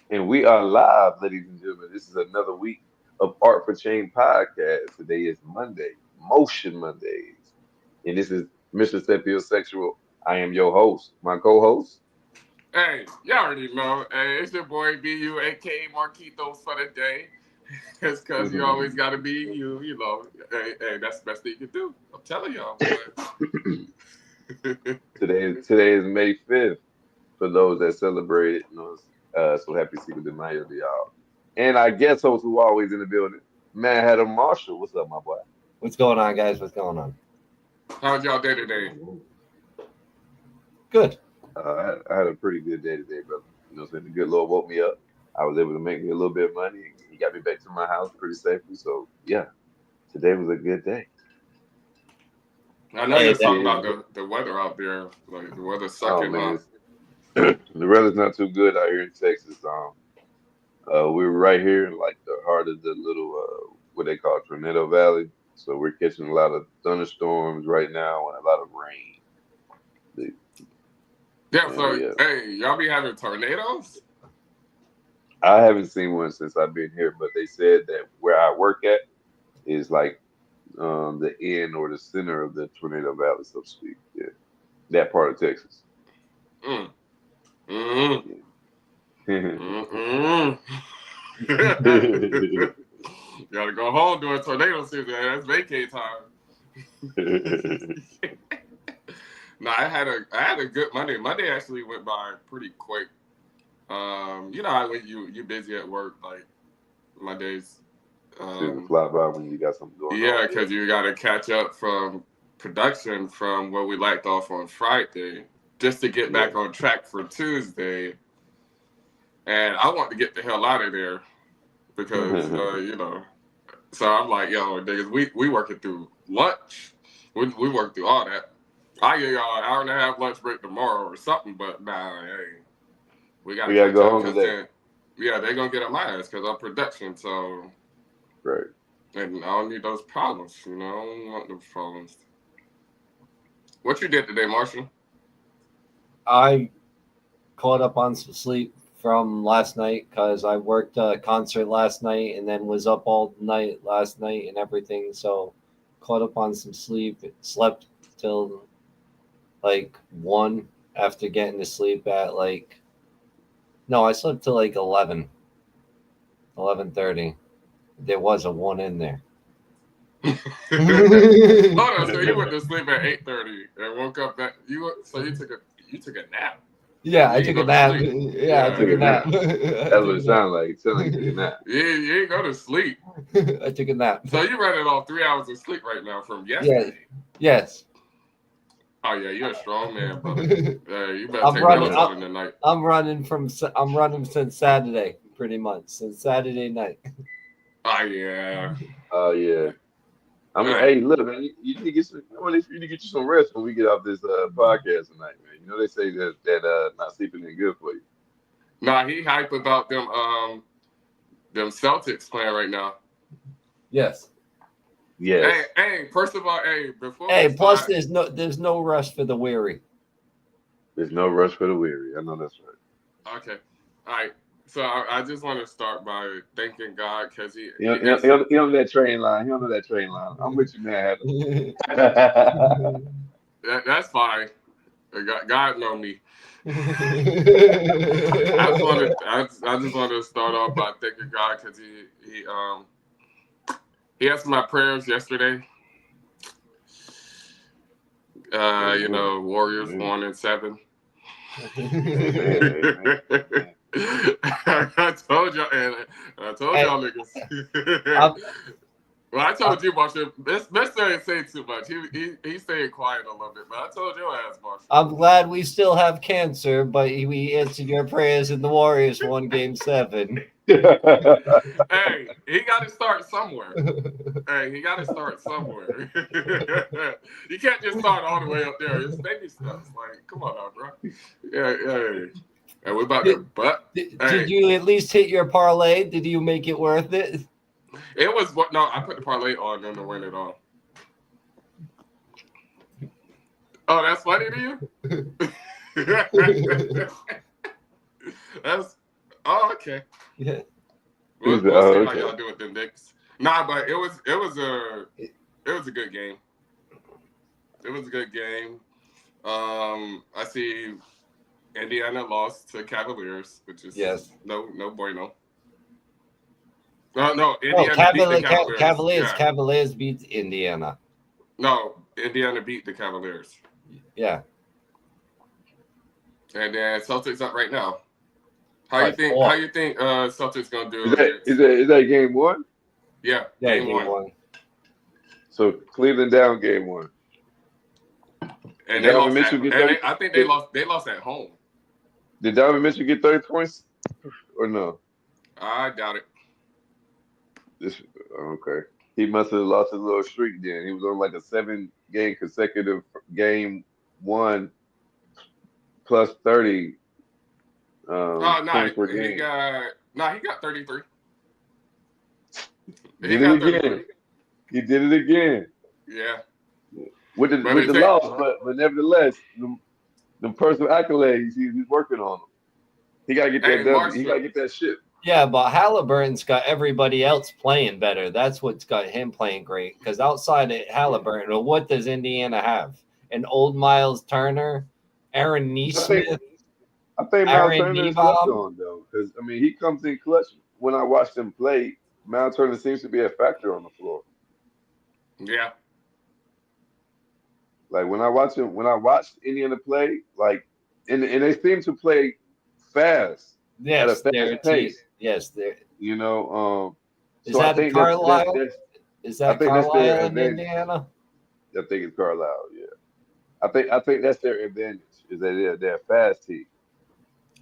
And we are live, ladies and gentlemen. This is another week of Art for Change podcast. Today is Monday, Motion Mondays. And this is Mr. Sapiosexual. I am your host. My co-host. Hey, y'all already know. Hey, it's your boy BU, aka Marquitos for the day. It's because you always got to be you, Hey, that's the best thing you can do. I'm telling y'all, boy. Today is May 5th for those that celebrate it. So happy Cinco de Mayo to y'all. And our guest host who always in the building, Mad Hatter Marshall. What's up, my boy? What's going on, guys? What's going on? How's y'all day today? Good. I had a pretty good day today, brother. The good Lord woke me up. I was able to make me a little bit of money. He got me back to my house pretty safely. So yeah, today was a good day. I know you Hey, was talking Yeah. about the weather out there. Like, the weather's Oh sucking, man, huh? the weather's not too good out here in Texas. We're right here in like the heart of the little what they call Tornado Valley. So we're catching a lot of thunderstorms right now and a lot of rain. The- Yeah, And so, yeah, hey, y'all be having tornadoes? I haven't seen one since I've been here, but they said that where I work at is like the end or the center of the Tornado Valley, so to speak. Yeah, that part of Texas. Mm. Mm. Yeah. Mm-mm. Gotta go home during tornado season. That's vacay time. No, I had a good Monday. Monday actually went by pretty quick. You know how when you busy at work, like Mondays. Shouldn't Um, fly by when you got something going yeah, on. Yeah, because you got to catch up from production from where we left off on Friday, just to get yeah. back on track for Tuesday. And I want to get the hell out of there because So I'm like, yo, niggas, we working through lunch. We work through all that. I give y'all an hour and a half lunch break tomorrow or something, but nah, hey, we gotta We gotta catch go up home because today. then, yeah, they gonna get on my ass because I'm production. So, Right. and I don't need those problems, I don't want those problems. What you did today, Marshall? I caught up on some sleep from last night because I worked a concert last night and then was up all night last night and everything. So caught up on some sleep. Slept till like 1 after getting to sleep at like no, I slept till like 11:30. There was a 1 in there. Hold on, so you went to sleep at 8:30 and woke up at so you took a nap. Yeah, You I didn't took a go to nap. sleep. Yeah, I Yeah, took Took a a nap. nap. I That's took what a it nap. sounded like. It sounded like you took a nap. you didn't go to sleep. I took a nap. So you running on 3 hours of sleep right now from Yeah. yesterday. Yes. Oh yeah, you're a strong man, brother. You better I'm take running. melatonin tonight. I'm running since Saturday, pretty much since Saturday night. Oh yeah. Oh yeah. Hey, Hey, look, man, you need to get some. You need to get you some rest when we get off this podcast tonight, man. They say that not sleeping is good for you. nah, he hype about them Celtics playing right now. Yes. Hey, Yes. hey, first of all, hey, before we Hey, plus start, there's no rest for the weary. There's no rush for the weary. I know that's right. okay, all right. So I just want to start by thanking God because he You he know, you answered. know, you know that train line. You know that train line. I'm with you, man. That's fine. God know me. I just wanted to start off by thanking God because he answered my prayers yesterday. Amen. Warriors Amen. 1-7. Amen. Amen. Amen. I told y'all, and I told Hey, y'all niggas. I'm Well, I told you, Marshall. Mister ain't saying too much. He's staying quiet a little bit, but I told your ass, Marshall. I'm glad we still have cancer, but we answered your prayers and the Warriors won Game 7. Hey, he got to start somewhere. Hey, he got to start somewhere. You can't just start all the way up there. It's baby steps. Like, come on now, bro. Yeah, yeah. And we're about to, Did, but did hey, you at least hit your parlay? Did you make it worth it? it was what? No, I put the parlay on them to win it all. Oh, that's funny to you? That's Oh, okay. Yeah. We'll see Oh, how okay. y'all do with the Knicks. Nah, but it was a good game. It was a good game. I see Indiana lost to Cavaliers, which is Yes. no bueno. No, No, Indiana beat the Cavaliers. Cavaliers. Yeah. Cavaliers beat Indiana. No, Indiana beat the Cavaliers. Yeah. And then Celtics up right now. How By you think? four. How you think Celtics gonna do? Is that game one? Yeah, Yeah, game one. So Cleveland down game one. And Did they Donovan lost. Mitchell get 30? I think they lost. They lost at home. Did Donovan Mitchell get 30 points or no? I doubt it. Okay. He must have lost his little streak then. He was on like a 7-game consecutive game one plus 30 points per game. He got 33. Did it again. He did it again. Yeah. With the loss, but nevertheless, the personal accolades, he's working on them. He gotta get that W. He gotta get that shit. Yeah, but Halliburton's got everybody else playing better. That's what's got him playing great. Because outside of Halliburton, well, what does Indiana have? An old Miles Turner, Aaron Nesmith. I think Miles Aaron Turner is left on though, because I mean he comes in clutch. When I watch him play, Miles Turner seems to be a factor on the floor. Yeah. Like when I watched Indiana play, like and they seem to play fast at a fast pace. Yes, they're. You know, Is so that I think Carlisle? Is that Carlisle in Indiana? I think it's Carlisle. Yeah, I think that's their advantage is that they're a fast team.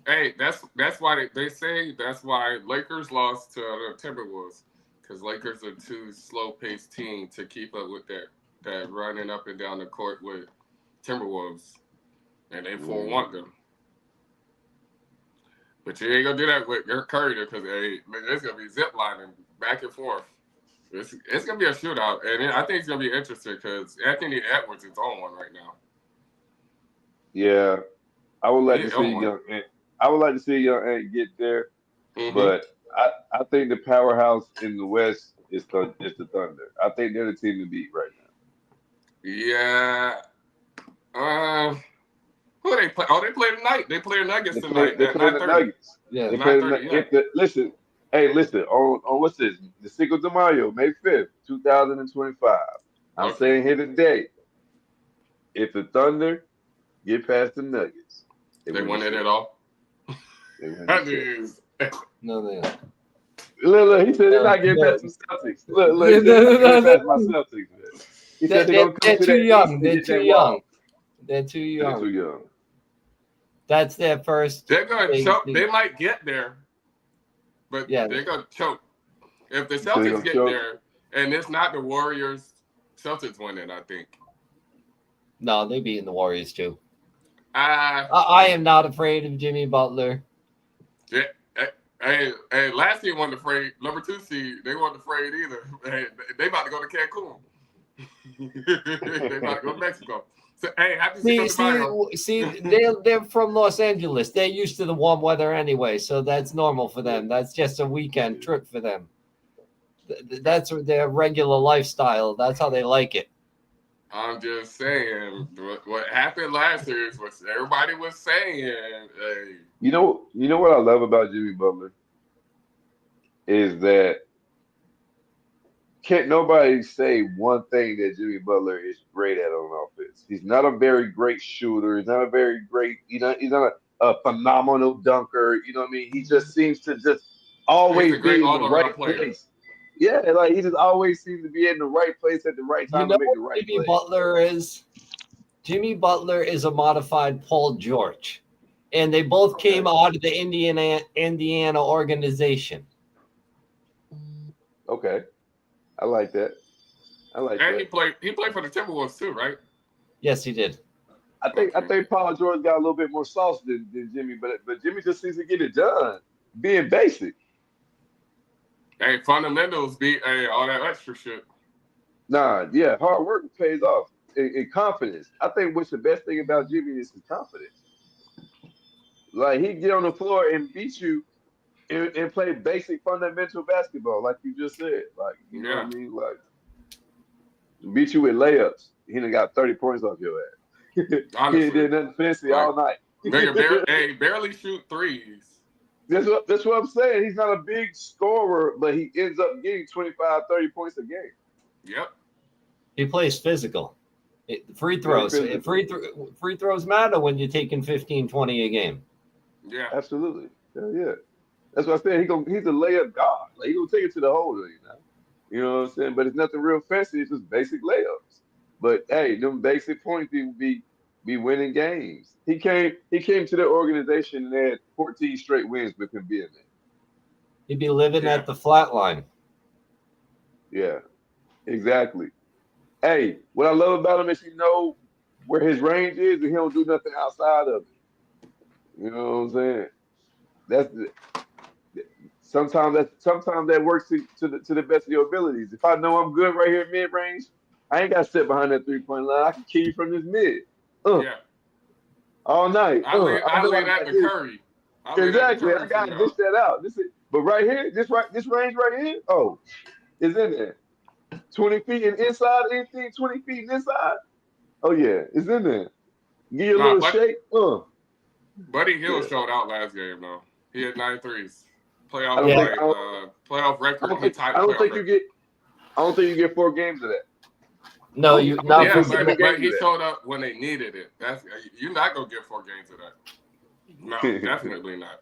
Hey, that's why they say that's why Lakers lost to the Timberwolves because Lakers are too slow-paced team to keep up with that running up and down the court with Timberwolves, and they forewarned them. But you ain't gonna do that with Curry because it's gonna be ziplining back and forth. It's gonna be a shootout, and I think it's gonna be interesting because Anthony Edwards is on one right now. Yeah, I would like to see I would like to see young Ant get there, but I think the powerhouse in the West is the Thunder. I think they're the team to beat right now. Yeah. Who they play? Oh, they play tonight. They play the Nuggets tonight. They play the Nuggets. Yeah. They play the Nuggets. Listen, on what's this? The Cinco de Mayo, May 5th, 2025. I'm saying here today, if the Thunder get past the Nuggets, they win it at all. No, they don't. Look, he said they're not getting past the Celtics. Look, he said they're not getting past my Celtics, man. He said they're too young. They're too young. They're too young. That's their first. They're going to choke. They might get there, but they're going to choke. If the Celtics get there, and it's not the Warriors, Celtics win it, I think. No, they're beating the Warriors too. I am not afraid of Jimmy Butler. Yeah. Hey, last year wasn't afraid. Number 2 seed, they weren't afraid either. They about to go to Cancun. They about to go to Mexico. So, hey, happy see, they're from Los Angeles. They're used to the warm weather anyway, so that's normal for them. That's just a weekend trip for them. That's their regular lifestyle. That's how they like it. I'm just saying, what happened last year is what everybody was saying. Hey. You know what I love about Jimmy Butler is that can't nobody say one thing that Jimmy Butler is great at on offense. He's not a very great shooter. He's not a very great, he's not a phenomenal dunker. You know what I mean? He just seems to just always be in the right place. Yeah, like he just always seems to be in the right place at the right time to make the right play. Jimmy Butler is a modified Paul George. And they both came out of the Indiana organization. Okay. I like that. And he played for the Timberwolves too, right? Yes, he did. I think Paul George got a little bit more sauce than Jimmy, but Jimmy just seems to get it done, being basic. Hey, fundamentals beat all that extra shit. Nah, yeah, hard work pays off. And confidence. I think what's the best thing about Jimmy is his confidence. Like he get on the floor and beat you and play basic fundamental basketball, like you just said. Like, you know what I Yeah, mean? Like, beat you with layups. He done got 30 points off your ass. He ain't honestly, did nothing fancy like all night. nigga, barely shoot threes. That's what I'm saying. He's not a big scorer, but he ends up getting 25, 30 points a game. Yep. He plays physical. Free Very throws. physical. Free throws matter when you're taking 15, 20 a game. Yeah. Absolutely. Hell yeah. That's what I said. He's a layup god. Like, he gonna take it to the hole, you know. You know what I'm saying? But it's nothing real fancy. It's just basic layups. But hey, them basic points be winning games. He came to the organization and they had 14 straight wins with him being He'd be living Yeah. at the flat line. there. Yeah, exactly. Hey, what I love about him is he know where his range is and he don't do nothing outside of it. You know what I'm saying? That's the, sometimes that works to the best of your abilities. If I know I'm good right here at mid range, I ain't got to sit behind that 3 point line. I can kill you from this mid, Yeah. all night. I leave I know I that got to this. Curry. I leave that to Exactly. I Curry got from to y'all. dish that out. But right here, this range right here, oh, is in there. 20 feet and inside, anything 20 feet and inside. Oh yeah, it's in there. Give you a Nah, little shake. Buddy Hill Yeah. showed out last game though. He had 9 threes. I Playoff don't Yeah. think I don't, playoff I record. don't He think tied I the don't playoff think you record. get I don't think you get 4 games of that. No, you not Yeah, for get 7 but games he of showed up when they needed it. That's you're not gonna get 4 games of that. No, that. definitely not.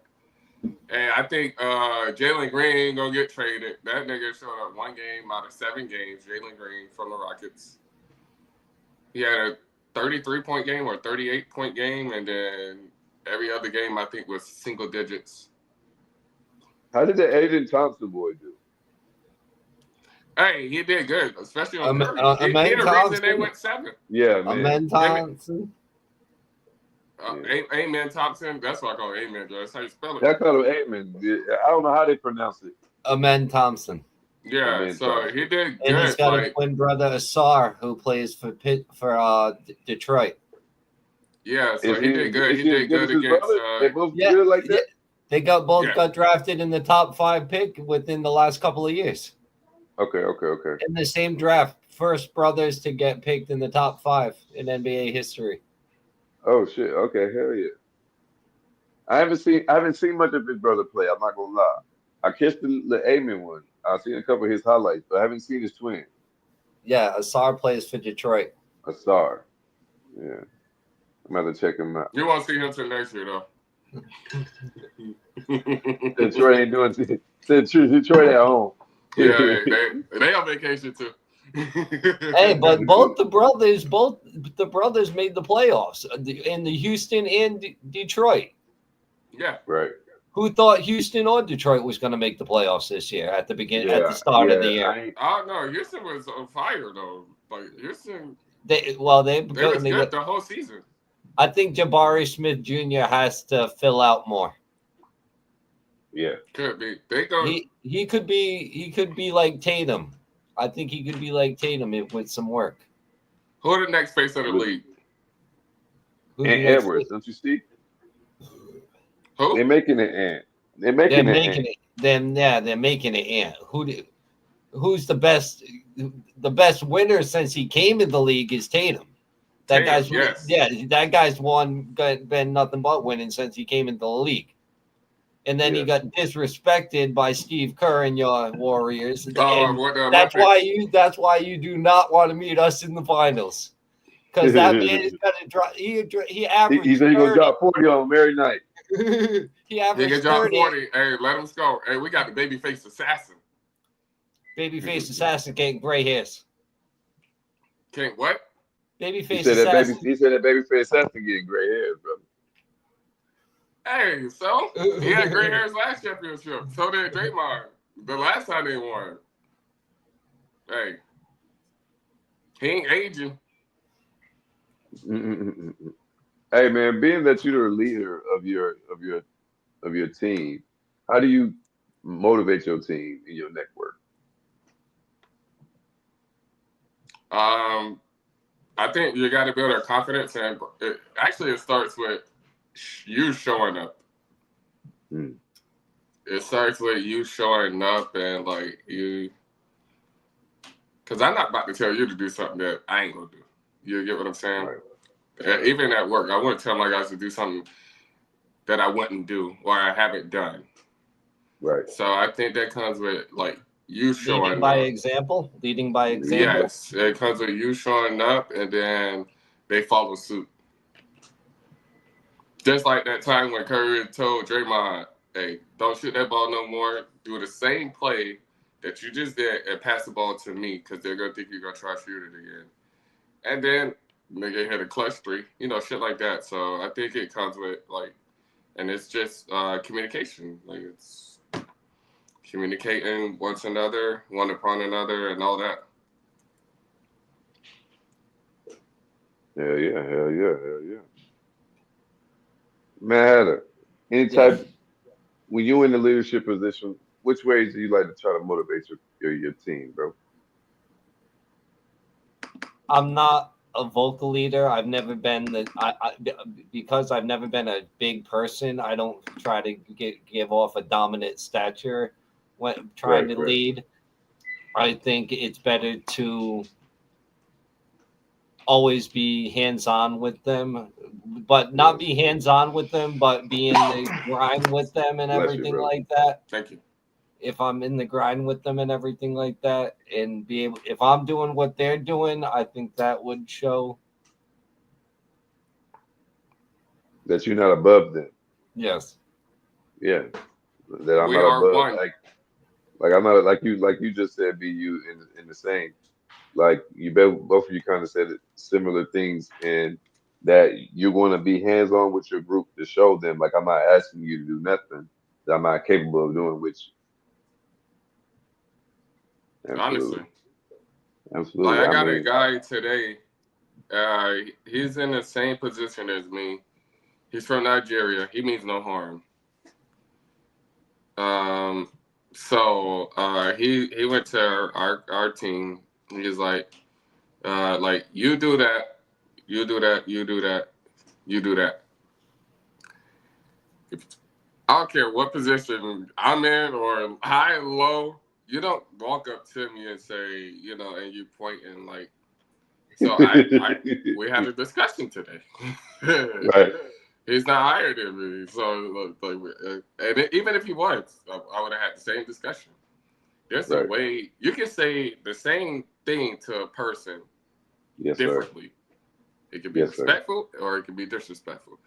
And I think Jalen Green ain't gonna get traded. That nigga showed up 1 game out of 7 games. Jalen Green from the Rockets. He had a 33-point game or 38-point game, and then every other game I think was single digits. How did the Aiden Thompson boy do? Hey, he did good, especially on Curry. He Amen the reason they Thompson. went 7. Yeah, man. Amen Thompson. Yeah. Amen Thompson. That's what I call it. Amen. That's how you spell it. That kind of Amen. I don't know how they pronounce it. Amen Thompson. Yeah, Amen so Thompson. he did And he's good. got a Like, twin brother, Asar, who plays for Detroit. yeah, so Is he did good. is He he as did good good as his against. brother? They both Yeah, good like yeah. that? They both Yeah. got drafted in the top 5 pick within the last couple of years. Okay. In the same draft, first brothers to get picked in the top 5 in NBA history. Oh shit. Okay, hell yeah. I haven't seen much of his brother play, I'm not gonna lie. I catch the Amen one. I've seen a couple of his highlights, but I haven't seen his twin, Yeah, Asar plays for Detroit. Asar. Yeah. I'm about to check him out. You won't see him till next year, though. Detroit ain't doing Detroit at home. Yeah, they on vacation too. Hey, but both the brothers made the playoffs in the Houston and Detroit. Yeah, Right. Who thought Houston or Detroit was going to make the playoffs this year at the beginning, at the Yeah, start of the yeah. year? oh no, Houston was on fire though. Like Houston, They they was they good the whole season. I think Jabari Smith Jr. has to fill out more. Yeah. Could be. They go. He could be like Tatum. I think he could be like Tatum with some work. Who are the next face of the league? Who's And the next- Edwards, don't you see? Who? They're making it Ant. They're They're making making it. it. They're making it. Ant. Who's the best? The best winner since he came in the league is Tatum. That Tatum, guy's yes. yeah. That guy's been nothing but winning since he came into the league. And then he Yeah. got disrespected by Steve Kerr and your Warriors. Oh, And what the that's Olympics. why you do not want to meet us in the finals. Because that man is gonna drop. He averaged. He said he's gonna 30. drop 40 on him every night. He He averaged can drop 30. 40. Hey, let him go. Hey, we got the babyface assassin. Babyface assassin getting gray hairs. Can't what? Babyface He said assassin. that baby face has to get gray hairs, brother. Hey, so he had gray hairs last championship. So did Draymond. The last time they won. Hey, he ain't aging. Hey man, being that you're the leader of your team, how do you motivate your team in your network? I think you got to build their confidence, and it starts with you showing up. Hmm. it starts with you showing up and like you, because I'm not about to tell you to do something that I ain't gonna do. You get what I'm saying? Right. Even at work, I wouldn't tell my guys to do something that I wouldn't do or I haven't done. Right. So I think that comes with like you Leading showing by up. example. Leading by example. Yes, it comes with you showing up, and then they follow suit. Just like that time when Curry told Draymond, "Hey, don't shoot that ball no more. Do the same play that you just did and pass the ball to me, because they're gonna think you're gonna try to shoot it again." And then nigga hit a clutch three, shit like that. So I think it comes with like, and it's just communication. Like it's communicating one upon another, and all that. Hell yeah, hell yeah, hell yeah. Man, any Yeah. type when you in the leadership position, which ways do you like to try to motivate your team, bro? I'm not a vocal leader. I've never been because I've never been a big person. I don't try to give off a dominant stature when trying Right, to right. lead. I think it's better to always be hands on with them, but not Yes. be hands on with them, but be in the grind with them and Bless you, everything brother. like that. Thank you. If I'm in the grind with them and everything like that, and be able, if I'm doing what they're doing, I think that would show. That you're not above them. Yes. Yeah. That I'm We not are above one. like I'm not like you just said, be you in the same. Like both of you kind of said similar things in that you're going to be hands on with your group to show them. Like I'm not asking you to do nothing that I'm not capable of doing. Which Honestly, absolutely, like absolutely. I I got a mean, guy today. He's in the same position as me. He's from Nigeria. He means no harm. Um, so he went to our team. He's like you do that, you do that, you do that, you do that. If, I don't care what position I'm in or high and low. You don't walk up to me and say, and you point and like. So we had a discussion today. right, He's not higher than me, so even if he was, I would have had the same discussion. There's a right. way you can say the same thing to a person Yes, sir. differently. It can be Yes, sir. respectful or it can be disrespectful.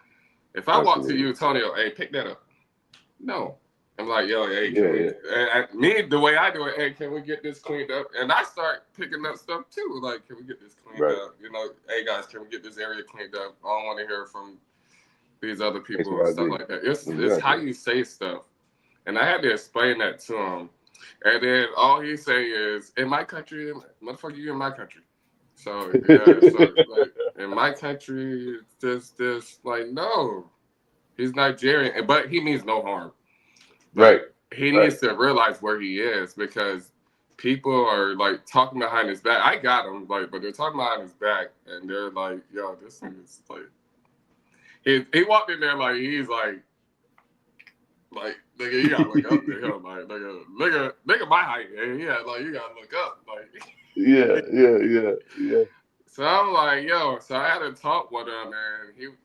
If I walk to Absolutely. you, Tonio, hey, pick that up. No. I'm like, yo, hey, Yeah, can we? yeah. Me, the way I do it, hey, can we get this cleaned up? And I start picking up stuff too. Like, can we get this cleaned Right. up? Hey guys, can we get this area cleaned up? I don't want to hear from these other X, people and Y, stuff Z. like that. It's how Exactly. you say stuff. And I had to explain that to him. And then all he say is, in my country, motherfucker, you in my country. So yeah, so like in my country, this like no, he's Nigerian, but he means no harm. Right. Like he Right. needs to realize where he is because people are like talking behind his back. I got him, like, but they're talking behind his back, and they're like, "Yo, this is like." He walked in there like he's like nigga, you gotta look up to him, like nigga, my height, and yeah, like you gotta look up, like. Yeah, yeah, yeah, yeah. So I'm like, yo. So I had a talk with him,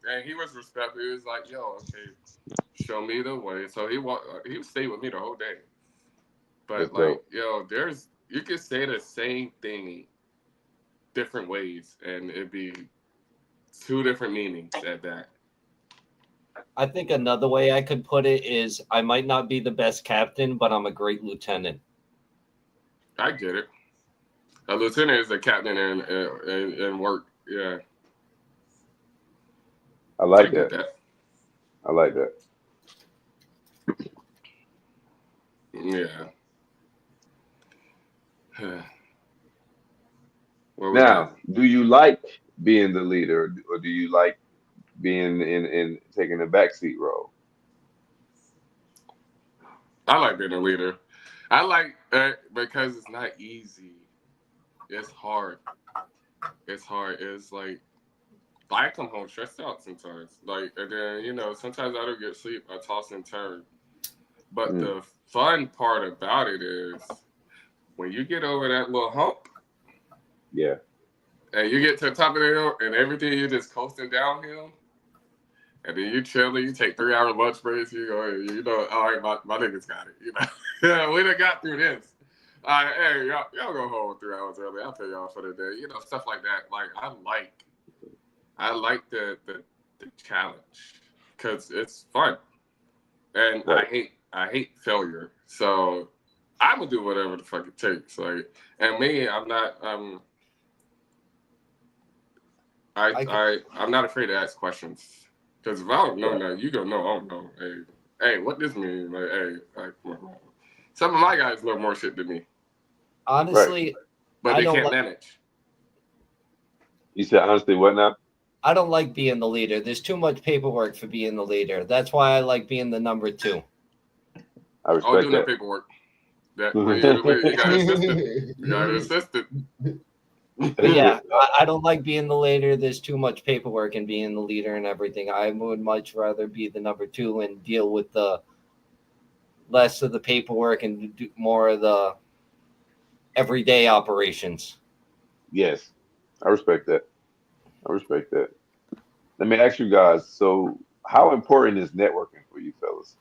and he was respectful. He was like, yo, okay, show me the way. So he stayed with me the whole day. That's But like, dope. yo, you can say the same thing different ways, and it'd be two different meanings at that. I think another way I could put it is I might not be the best captain, but I'm a great lieutenant. I get it. A lieutenant is a captain and work. Yeah, I I like get that. that. I like that. Yeah. What we got? Now, do you like being the leader, or do you like being in taking the backseat role? I like being a leader. I like that because it's not easy. It's hard. It's hard. It's like I come home stressed out sometimes. Like, and then sometimes I don't get sleep. I toss and turn. But the fun part about it is when you get over that little hump, Yeah. and you get to the top of the hill, and everything you're just coasting downhill, and then you chilling, you take 3 hour lunch breaks, you go, all right, my niggas got it, yeah, we done got through this. All right, hey, y'all go home 3 hours early. I'll pay y'all for the day, stuff like that. Like I like the challenge because it's fun, and Right. I hate failure, so I'm gonna do whatever the fuck it takes. Like, and me, I'm not I'm not afraid to ask questions because if I don't know now, you gonna know I don't know. Hey, what this mean? Like, hey, like, some of my guys know more shit than me, Honestly, but I they don't can't like. manage. You said honestly, what now? I don't like being the leader. There's too much paperwork for being the leader. That's why I like being the number 2. I Oh, respect doing that that. paperwork. That you got an assistant. You got an assistant. But yeah, I don't like being the leader. There's too much paperwork and being the leader and everything. I would much rather be the number 2 and deal with the less of the paperwork and do more of the everyday operations. Yes, I respect that. I respect that. Let me ask you guys. So, how important is networking for you, fellas?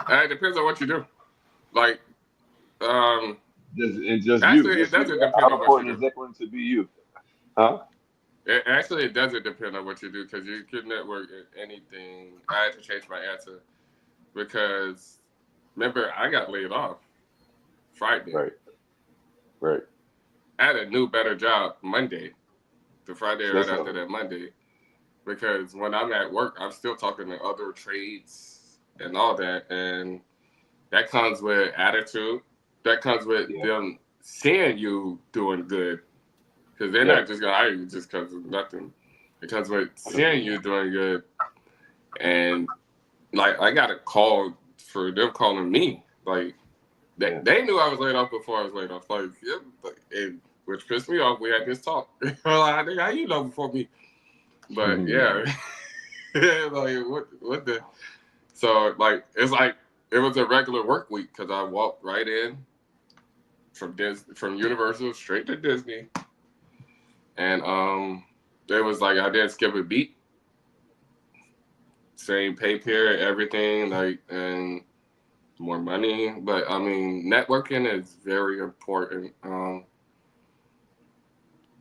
It depends on what you do. Like, um, Just you, actually, it just you. doesn't depend How on what you important do. is networking to be you? Huh? Actually, it doesn't depend on what you do because you could network at anything. I had to change my answer because remember I got laid off Friday. Right, right. I had a new, better job Monday, the Friday right That's after that Monday. Because when I'm at work, I'm still talking to other trades and all that, and that comes with attitude. That comes with yeah, them seeing you doing good, because they're yeah. not just gonna hire you just because of nothing. It comes with seeing you doing good, and like I got a call for them calling me. Like Yeah. they knew I was laid off before I was laid off. Like, yeah, which pissed me off. We had this talk. Like, how you know before me? But yeah, like what the so like it's like it was a regular work week because I walked right in from Universal straight to Disney, and it was like I didn't skip a beat, same pay period, everything like and more money. But I mean, networking is very important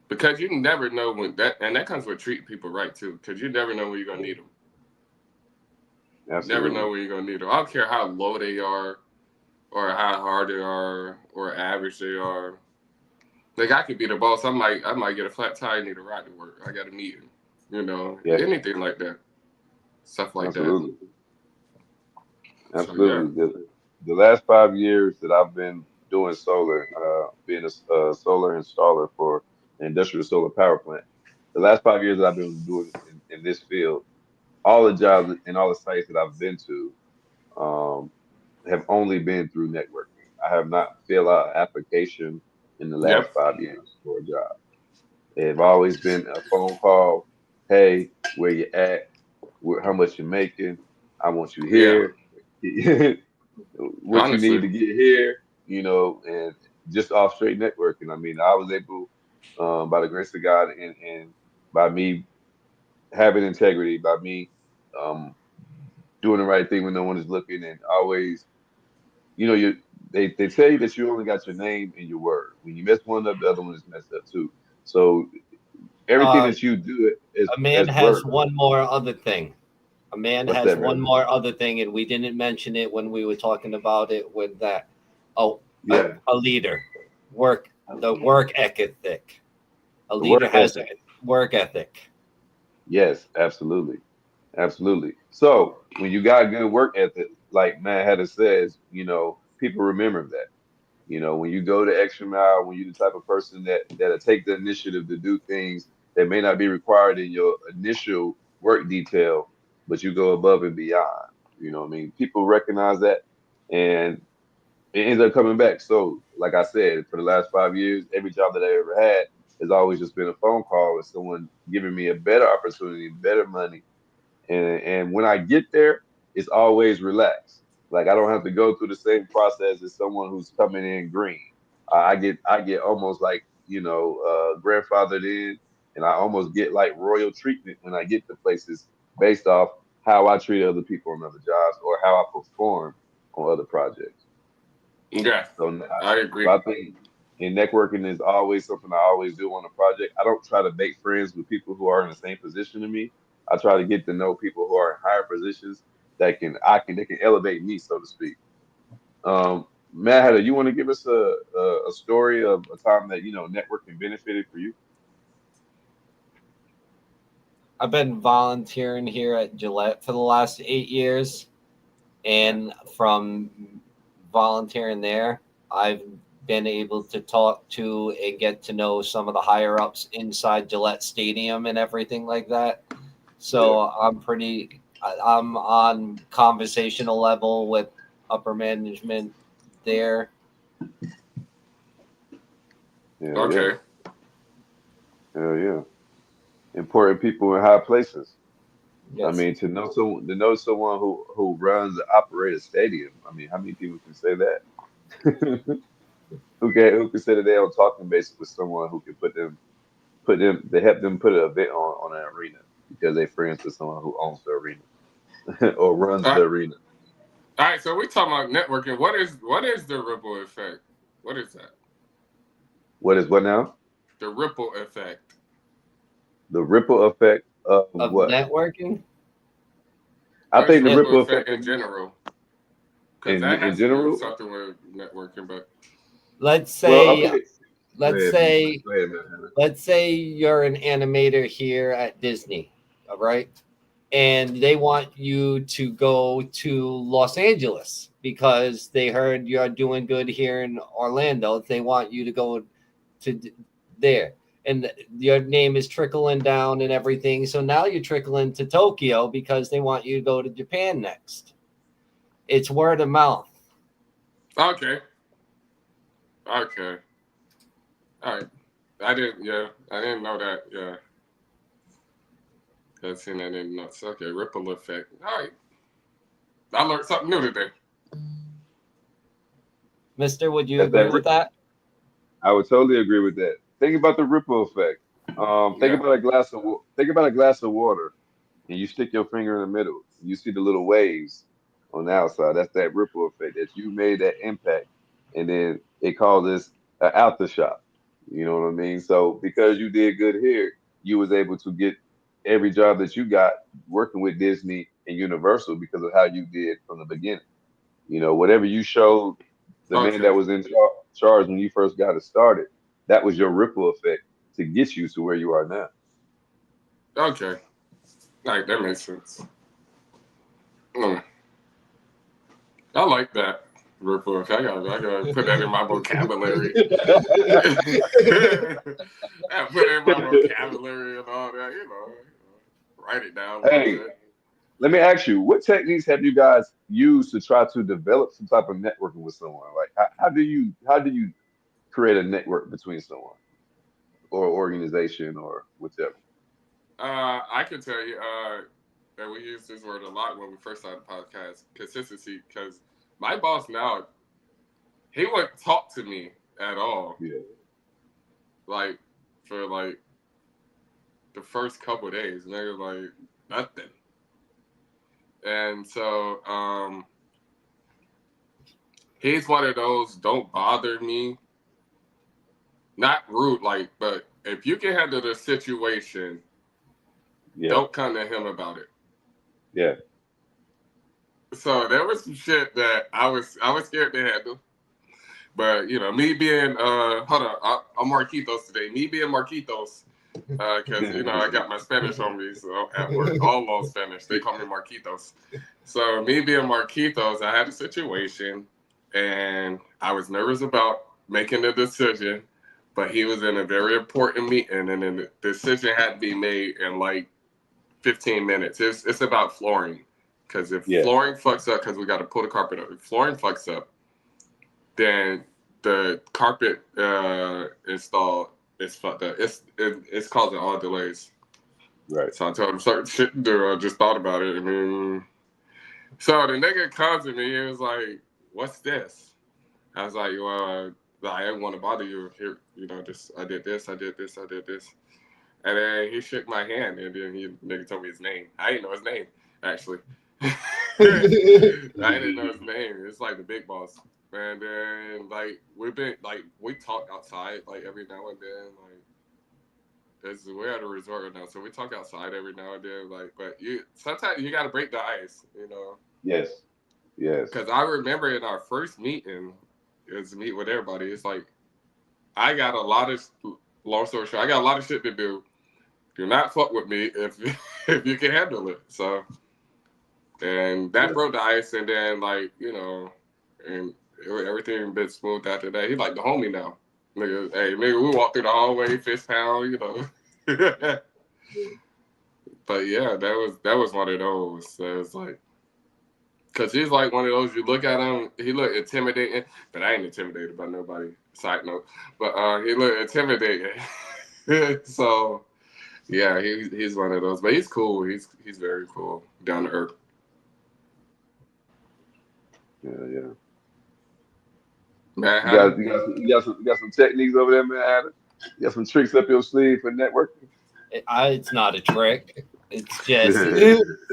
because you never know when that comes with treating people right too because you never know when you're gonna need them. You never know Absolutely. when you're gonna need them. I don't care how low they are or how hard they are or average they are. Like I could be the boss. I might get a flat tire, need a ride to work. I got a meeting. Yeah, Anything like that. Stuff like that. absolutely. So yeah. Absolutely. The last 5 years that I've been doing solar, being a solar installer for an industrial solar power plant, the last 5 years that I've been doing in this field, all the jobs and all the sites that I've been to um, have only been through networking. I have not filled out an application in the last Yep. 5 years for a job. They've always been a phone call. Hey, where you at? How much you making? I want you Yeah. here. What you need Honestly. to get here, and just off straight networking. I mean, I was able, by the grace of God, and by me having integrity, by me um, doing the right thing when no one is looking, and always, they tell you that you only got your name and your word. When you mess one up, the other one is messed up too. So everything Uh, that you do a man as has work. one more other thing. A man What's has that, one man? more other thing, and we didn't mention it when we were talking about it with that. Oh, Yeah, a leader, the work ethic. A the leader work has a ethic. work ethic. Yes, absolutely. Absolutely. So when you got good work ethic, like Matt Hatter says, people remember that. When you go the extra mile, when you're the type of person that'll take the initiative to do things that may not be required in your initial work detail, but you go above and beyond. You know what I mean? People recognize that and it ends up coming back. So, like I said, for the last 5 years, every job that I ever had has always just been a phone call with someone giving me a better opportunity, better money, and when I get there, it's always relaxed. Like I don't have to go through the same process as someone who's coming in green. I get almost like grandfathered in, and I almost get like royal treatment when I get to places based off how I treat other people on other jobs or how I perform on other projects. Yeah, So, I so agree. I think in networking is always something I always do on a project. I don't try to make friends with people who are in the same position to me. I try to get to know people who are in higher positions they can elevate me, so to speak. Matt, Hatter, you want to give us a story of a time that networking benefited for you? I've been volunteering here at Gillette for the last 8 years, Yeah, and from volunteering there, I've been able to talk to and get to know some of the higher ups inside Gillette Stadium and everything like that. yeah, So I'm on conversational level with upper management there. yeah, yeah, Okay. yeah. Important people in high places. I Yes. mean, to know someone who runs and operates a stadium. I mean, how many people can say that? Who can say that they're on talking basis with someone who can they help them put an event on an arena because they're friends with someone who owns the arena or runs All the right. arena. All right. So we talking about networking. What is the ripple effect? What is that? What is what now? The ripple effect. The ripple effect of Of what? networking. I What is think the the If, ripple ripple effect effect in general? Because in that in has to do with general. something with networking. But let's Well, say okay. Go let's ahead, say go ahead, man. let's say you're an animator here at Disney, all right? And they want you to go to Los Angeles because they heard you're doing good here in Orlando. They want you to go there. And your name is trickling down and everything. So now you're trickling to Tokyo because they want you to go to Japan next. It's word of mouth. okay, okay, all right. I didn't. Yeah, I didn't know that. Yeah, that's in I didn't know. So, okay, ripple effect. All right, I learned something new today. Mister, would you That's agree that. with that? I would totally agree with that. Think about the ripple effect. Yeah. Think about a glass of water, and you stick your finger in the middle. You see the little waves on the outside. That's that ripple effect that you made that impact, and then it causes an aftershock. You know what I mean? So because you did good here, you was able to get every job that you got working with Disney and Universal because of how you did from the beginning. Whatever you showed the man that Okay. was in charge when you first got it started, that was your ripple effect to get you to where you are now. Okay. All right, that makes sense. Mm, I like that. Ripple effect. I gotta put that in my vocabulary. I put it in my vocabulary and all that. Write it down a little Hey, bit. let me ask you, what techniques have you guys used to try to develop some type of networking with someone? Like, how do you create a network between someone or organization or whatever? I can tell you that we use this word a lot when we first started the podcast. Consistency, because my boss now he wouldn't talk to me at all. Yeah, Like for like the first couple of days, and they were like nothing. And so he's one of those don't bother me, not rude, like, but if you can handle the situation, yeah, don't come to him about it. yeah. So there was some shit that I was scared to handle. But me being hold on, I'm Marquitos today. Me being Marquitos, because I got my Spanish on me, so at work, all on Spanish, they call me Marquitos. So me being Marquitos, I had a situation, and I was nervous about making a decision, but he was in a very important meeting, and then the decision had to be made in like 15 minutes. It's about flooring, because if Yeah, flooring fucks up, because we got to pull the carpet up. If flooring fucks up, then the carpet installed is fucked up. It's causing all delays. right. So I told him certain shit to do. I just thought about it. I mean, So the nigga comes to me and was like, "What's this?" I was like, "Well, I didn't want to bother you. Here, just I did this, I did this, I did this." And then he shook my hand, and then nigga told me his name. I didn't know his name actually. I didn't know his name. It's like the big boss. And then like we talk outside like every now and then we're at a resort now, so we talk outside every now and then. Like, but sometimes you got to break the ice, Yes. Because I remember in our first meeting, it was to meet with everybody. It's like I got a lot of long story short, I got a lot of shit to do. Do not fuck with me if you can handle it. So, and that broke the ice, and then and everything been smooth after that. He's like the homie now. Nigga, hey, nigga, we walk through the hallway, fist pound, But yeah, that was one of those. So it's like, cause he's like one of those. You look at him, he look intimidating, but I ain't intimidated by nobody. Side note, but he look intimidating. So yeah, he's one of those. But he's cool. He's very cool, down to earth. Yeah. Man, you got some techniques over there, man, Adam? You got some tricks up your sleeve for networking? It's not a trick. It's just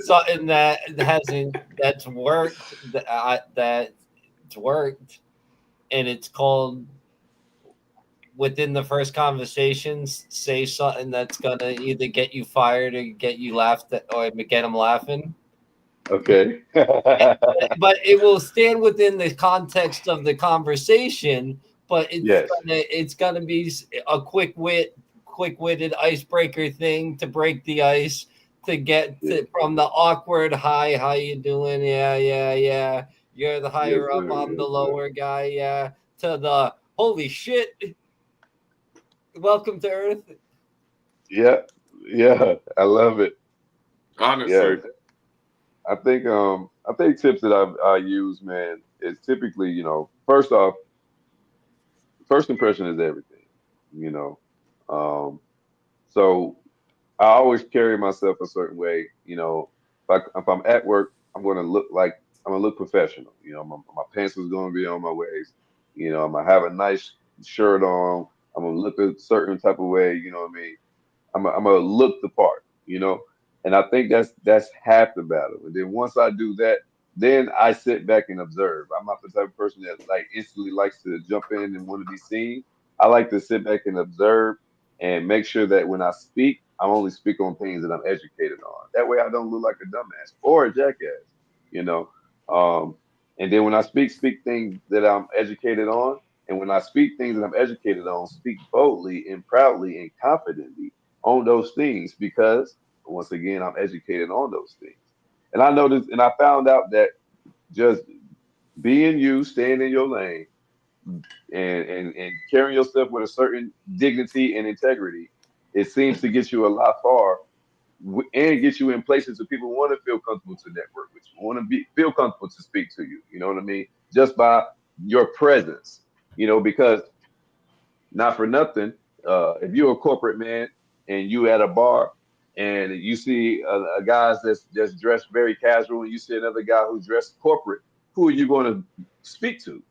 something that's worked. That's worked, and it's called within the first conversations. Say something that's gonna either get you fired or get you laughed at, or get them laughing. Okay. But it will stand within the context of the conversation. But it's gonna be a quick-witted icebreaker thing to break the ice, to get from the awkward "Hi, how you doing? Yeah. You're the higher up, I'm the lower guy. Yeah." To the "Holy shit, welcome to Earth." Yeah, I love it. honestly, Yeah, I think tips that I use, man, is typically, first off, first impression is everything, you know. Um, so I always carry myself a certain way, if I'm at work, I'm gonna look professional. My pants is gonna be on my waist. I'm gonna have a nice shirt on. I'm gonna look a certain type of way. You know what I mean? I'm gonna look the part. And I think that's half the battle. And then once I do that, then I sit back and observe. I'm not the type of person that like instantly likes to jump in and want to be seen. I like to sit back and observe and make sure that when I speak, I only speak on things that I'm educated on. That way I don't look like a dumbass or a jackass, you know. Um, and then when I speak things that I'm educated on. And when I speak things that I'm educated on, speak boldly and proudly and confidently on those things because once again, I'm educated on those things. And I noticed, and I found out that just being you, staying in your lane, and carrying yourself with a certain dignity and integrity, it seems to get you a lot far and get you in places where people want to feel comfortable to network with you, want to feel comfortable to speak to you. You know what I mean? Just by your presence, because not for nothing, if you're a corporate man and you at a bar and you see a guys that's just dressed very casual and you see another guy who's dressed corporate, who are you going to speak to?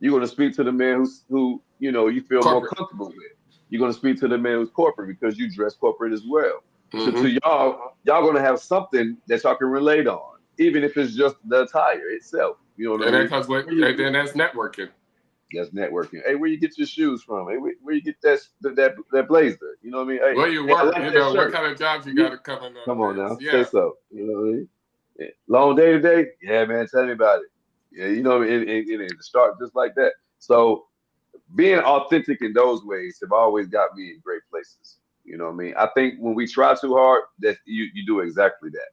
You're going to speak to the man who you feel more corporate. comfortable with. You're going to speak to the man who's corporate because you dress corporate as well. So to y'all going to have something that y'all can relate on, even if it's just the attire itself. You know what I mean? And then that's networking. That's networking. Hey, where you get your shoes from? Hey, where you get that blazer? You know what I mean? Hey, Where you hey, I work, like that what shirt. kind of jobs you got to come in Come on now, say Yeah. so. You know what I mean? Yeah. Long day today? Yeah, man, tell me about it. Yeah, it start just like that. So being authentic in those ways have always got me in great places. You know what I mean? I think when we try too hard, that you do exactly that.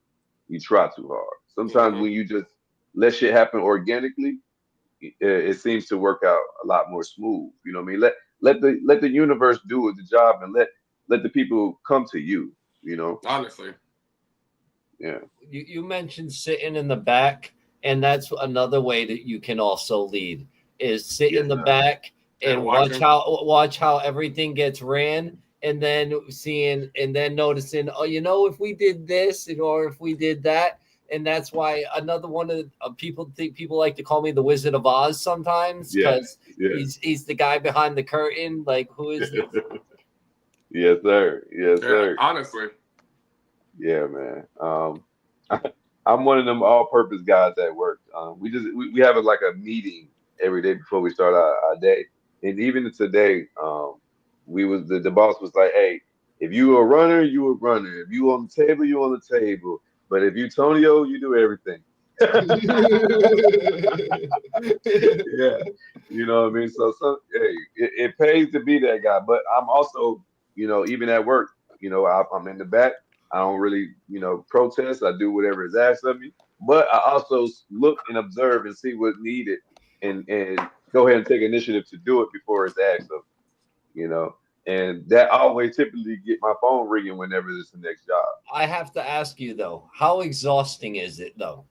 You try too hard. Sometimes when you just let shit happen organically, it seems to work out a lot more smooth. You know what I mean? Let the universe do the job and let the people come to you. Honestly. Yeah. You mentioned sitting in the back, and that's another way that you can also lead is sit in the back and watch how everything gets ran, and then noticing, if we did this or if we did that, and that's why another one of people like to call me the Wizard of Oz sometimes Yeah, because yeah. he's the guy behind the curtain. Like, who is this? Yes, sir. Yes, Yeah, sir. honestly. Yeah, man. I'm one of them all-purpose guys at work. We have like a meeting every day before we start our day, and even today, we was the boss was like, "Hey, if you a runner, you a runner. If you on the table, you on the table. But if you Tonyo, you do everything." Yeah, you know what I mean. So hey, it pays to be that guy. But I'm also, even at work, I'm in the back. I don't really, protest. I do whatever is asked of me. But I also look and observe and see what's needed, and go ahead and take initiative to do it before it's asked of me. And that always typically get my phone ringing whenever it's the next job. I have to ask you though, how exhausting is it though?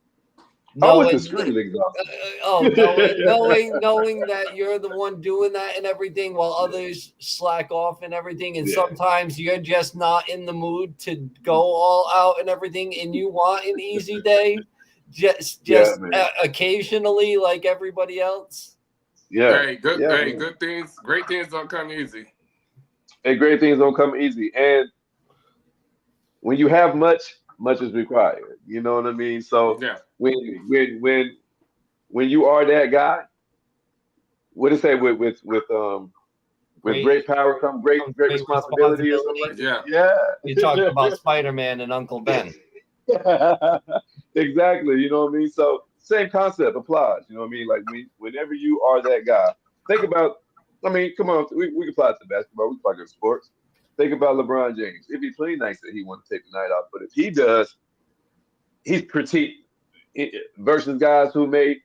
Oh, it's Knowing, extremely exhausting. knowing that you're the one doing that and everything, while others slack off and everything, and Yeah, sometimes you're just not in the mood to go all out and everything, and you want an easy day, yeah, man. occasionally, like everybody else. Yeah, yeah, Hey, man. good things, great things don't come easy. And great things don't come easy. And when you have much, much is required. You know what I mean? So Yeah. when when when when you are that guy, what it say with Great, great power come great great responsibility or something like responsibility. Yeah. that. You're talking about Spider-Man and Uncle Ben. Yeah. Exactly. You know what I mean? So same concept applies. You know what I mean? Like whenever you are that guy, think about. I mean, come on, we can apply it to basketball. We can apply it to sports. Think about LeBron James. It'd be plenty nice that he want to take the night off, but if he does, he's critiqued versus guys who may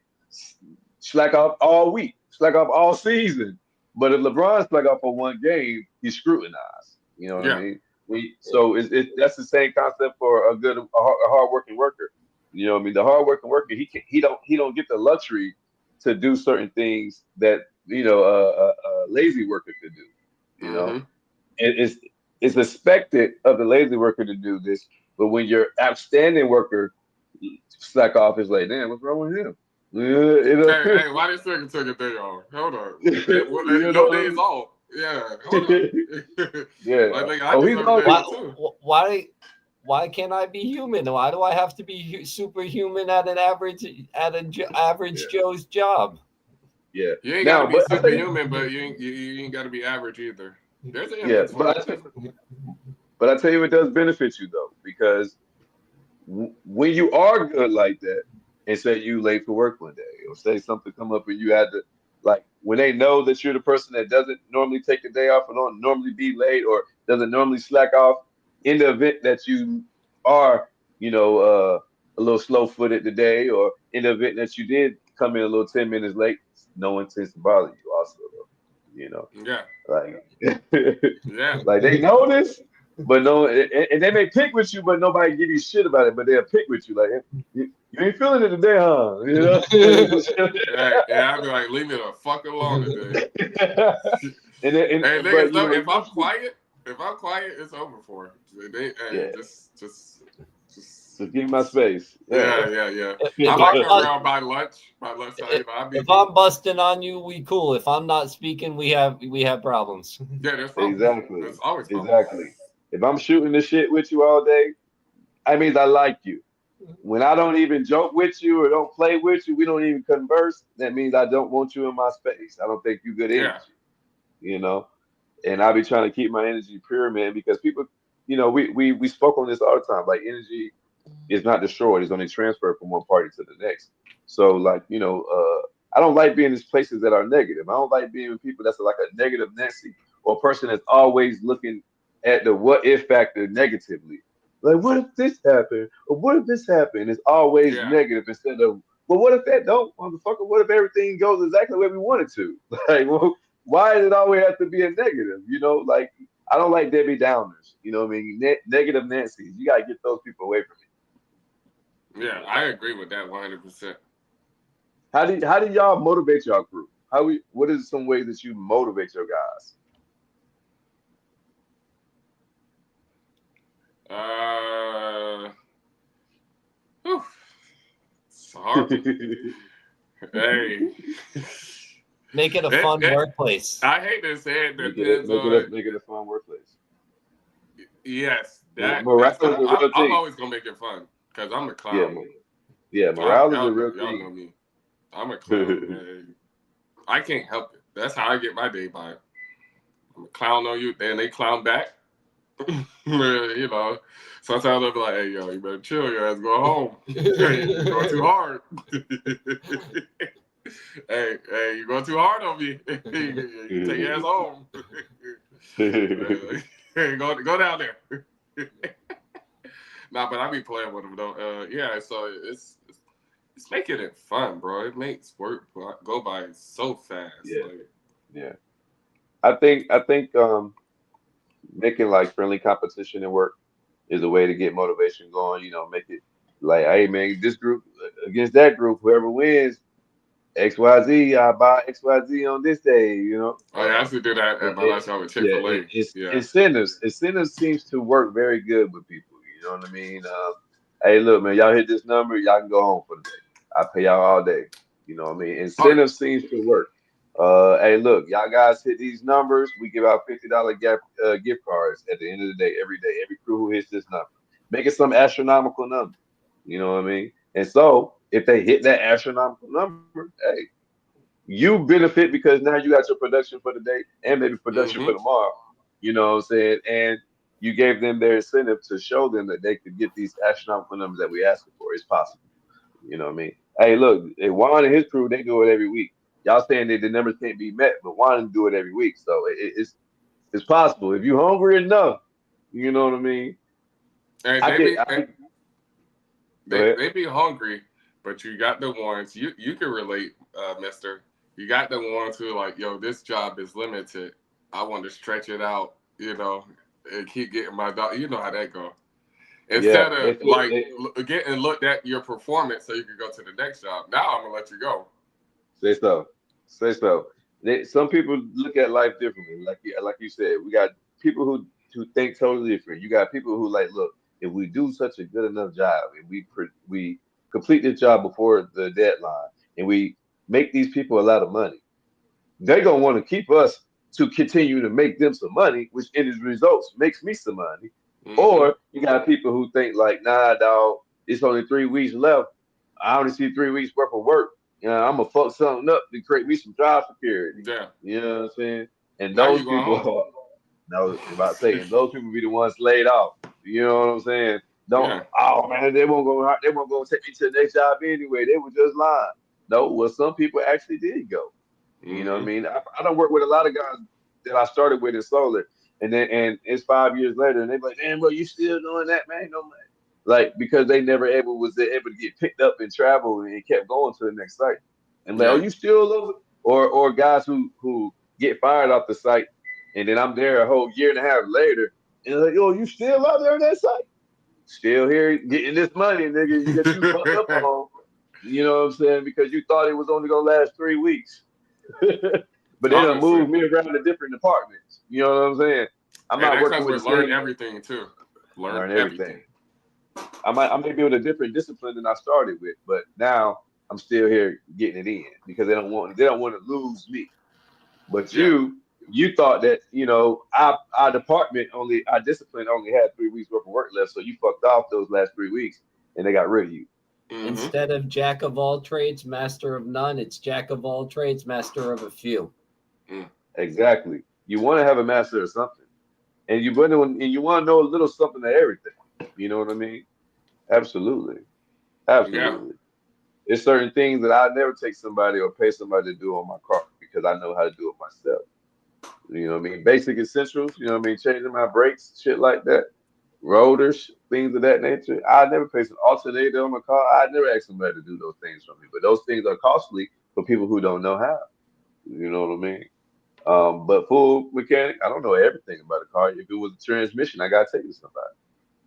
slack off all week, slack off all season. But if LeBron slack off for one game, he's scrutinized. You know what I Yeah. mean? So that's the same concept for a hard working worker. You know what I mean? The hard working worker, he don't get the luxury to do certain things that a lazy worker could do. You know, Mm-hmm. it's expected of the lazy worker to do this, but when your outstanding worker slack off, it's like, damn, what's wrong with him? Hey, why this nigga took a day off? Hold on. You know No what I days mean? off. Yeah, hold on. Yeah. Like, nigga, I Oh, he's deserve a day always Why, off too. why can't I be human? Why do I have to be superhuman at an average yeah, Joe's job? yeah. You ain't got to Now, be but I tell you, superhuman, but you ain't got to be average either. There's an in yeah, between. but I tell you, it does benefit you though, because when you are good like that, and say you late for work one day, or say something come up and you had to, like, when they know that you're the person that doesn't normally take a day off or don't normally be late or doesn't normally slack off, in the event that you are, a little slow-footed today, or in the event that you did come in a little 10 minutes late, no one tends to bother you. Also, though, Yeah, like, yeah, like they know this, but no, and they may pick with you, but nobody give you shit about it. But they'll pick with you, like, you ain't feeling it today, huh? yeah. I'd be like, leave me the fuck alone today. And then, Hey, niggas, but know eventually, if I'm quiet, it's over for. Hey, yeah, just, just give me my space. Yeah, yeah. I If might I'm come around by lunchtime. if, I'll be if I'm busting on you, we cool. If I'm not speaking, we have problems. yeah. There's problems. exactly, There's always problems. exactly. If I'm shooting the shit with you all day, that means I like you. When I don't even joke with you or don't play with you, we don't even converse, that means I don't want you in my space. I don't think you good Yeah, energy, you know? And I be trying to keep my energy pure, man, because people, we spoke on this all the time. Like, energy is not destroyed, it's only transferred from one party to the next. So, like, I don't like being in places that are negative. I don't like being with people that's like a negative Nancy, or a person that's always looking at the what if factor negatively. Like, what if this happened? Or what if this happened? It's always yeah, negative instead of, well, what if that don't, motherfucker? What if everything goes exactly where we want it to? Like, well, why does it always have to be a negative? Like, I don't like Debbie Downers. You know what I mean? Negative Nancy's. You gotta get those people away from yeah. I agree with that 100%. how do y'all motivate y'all crew? What is some ways that you motivate your guys? Uh, whew. It's hard. Hey. Make it a fun workplace. I hate to say it. Make it a fun workplace. Yes, morale is a real thing. I'm always gonna make it fun because I'm a clown. Yeah, morale is a real y'all thing. Know me. I'm a clown. Man. I can't help it. That's how I get my day by. I'm a clown on you, then they clown back. You know, sometimes I'll be like, "Hey, yo, you better chill. Your ass go home. Hey, you're going too hard. hey, you're going too hard on me. You take your ass home. Hey, go down there." Nah, but I be playing with them though. Yeah, so it's making it fun, bro. It makes work go by so fast. Yeah, like. Yeah. I think making like friendly competition at work is a way to get motivation going. You know, make it like, hey man, this group against that group, whoever wins, XYZ, I buy XYZ on this day. You know. I actually do that at my last job with Chick-fil-A. Yeah. Incentives seems to work very good with people. You know what I mean? Hey, look, man, y'all hit this number, y'all can go home for the day. I pay y'all all day. You know what I mean? Incentive seems to work. Hey, look, y'all guys hit these numbers. We give out $50 gift cards at the end of the day, every day. Every crew who hits this number, make it some astronomical number. You know what I mean? And so, if they hit that astronomical number, hey, you benefit because now you got your production for the day and maybe production for tomorrow. You know what I'm saying? And you gave them their incentive to show them that they could get these astronomical numbers that we asking for. It's possible. You know what I mean? Hey, look, Juan and his crew, they do it every week. Y'all saying that the numbers can't be met, but Juan do it every week. So it's possible. If you're hungry enough, you know what I mean? Hey, they be hungry, but you got the ones, you can relate, mister. You got the ones who are like, yo, this job is limited. I want to stretch it out, you know, and keep getting my dog. You know how that go. Instead of getting looked at your performance so you can go to the next job. Now I'm gonna let you go. Say so. Some people look at life differently. Like you said, we got people who think totally different. You got people who like, look, if we do such a good enough job and we complete the job before the deadline and we make these people a lot of money, they're gonna want to keep us to continue to make them some money, which in its results makes me some money. Or you got people who think like, nah, dog, it's only 3 weeks left. I only see 3 weeks worth of work. You know, I'm gonna fuck something up to create me some job security. Yeah. You know what I'm saying? And those people, those people be the ones laid off. You know what I'm saying? Oh man, they won't go take me to the next job anyway. They were just lying. No, well, some people actually did go. You know what I mean? I don't work with a lot of guys that I started with in solar, and it's 5 years later, and they're like, "Damn, bro, you still doing that, man? No, man." Like, because they never was able to get picked up and travel and kept going to the next site. And like, oh, you still over? Or guys who get fired off the site, and then I'm there a whole year and a half later, and they're like, yo, you still out there on that site? Still here getting this money, nigga. You get you fucked up on. You know what I'm saying? Because you thought it was only gonna last 3 weeks. But they done moved me around to different departments. You know what I'm saying? I'm not working with learn everything too. Learn everything. I may be with a different discipline than I started with, but now I'm still here getting it in because they don't want to lose me. But you thought that, you know, our discipline only had 3 weeks worth of work left, so you fucked off those last 3 weeks and they got rid of you. Instead of jack of all trades, master of none, it's jack of all trades, master of a few. Exactly. You want to have a master of something, and you want to know a little something of everything. You know what I mean? Absolutely. Yeah. There's certain things that I never take somebody or pay somebody to do on my car because I know how to do it myself. You know what I mean? Basic essentials. You know what I mean? Changing my brakes, shit like that. Rotors, things of that nature. I never pay some alternator on my car. I never ask somebody to do those things for me. But those things are costly for people who don't know how. You know what I mean? But full mechanic, I don't know everything about a car. If it was a transmission, I gotta take it to somebody.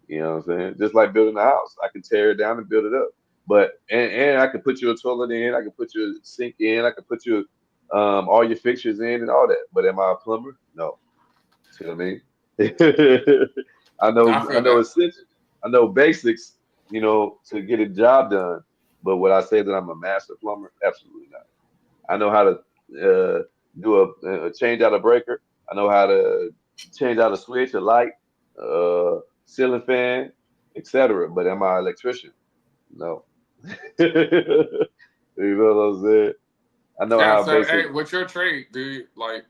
You know what I'm saying? Just like building a house, I can tear it down and build it up. But and I can put you a toilet in, I can put your sink in, I can put you all your fixtures in and all that. But am I a plumber? No. See what I mean? I know essentials. I know basics, you know, to get a job done. But would I say that I'm a master plumber? Absolutely not. I know how to do change out a breaker. I know how to change out a switch, a light, uh, ceiling fan, etc. But am I an electrician? No. You know what I'm saying? I know Yeah. how So, basic hey, with your trade, do you like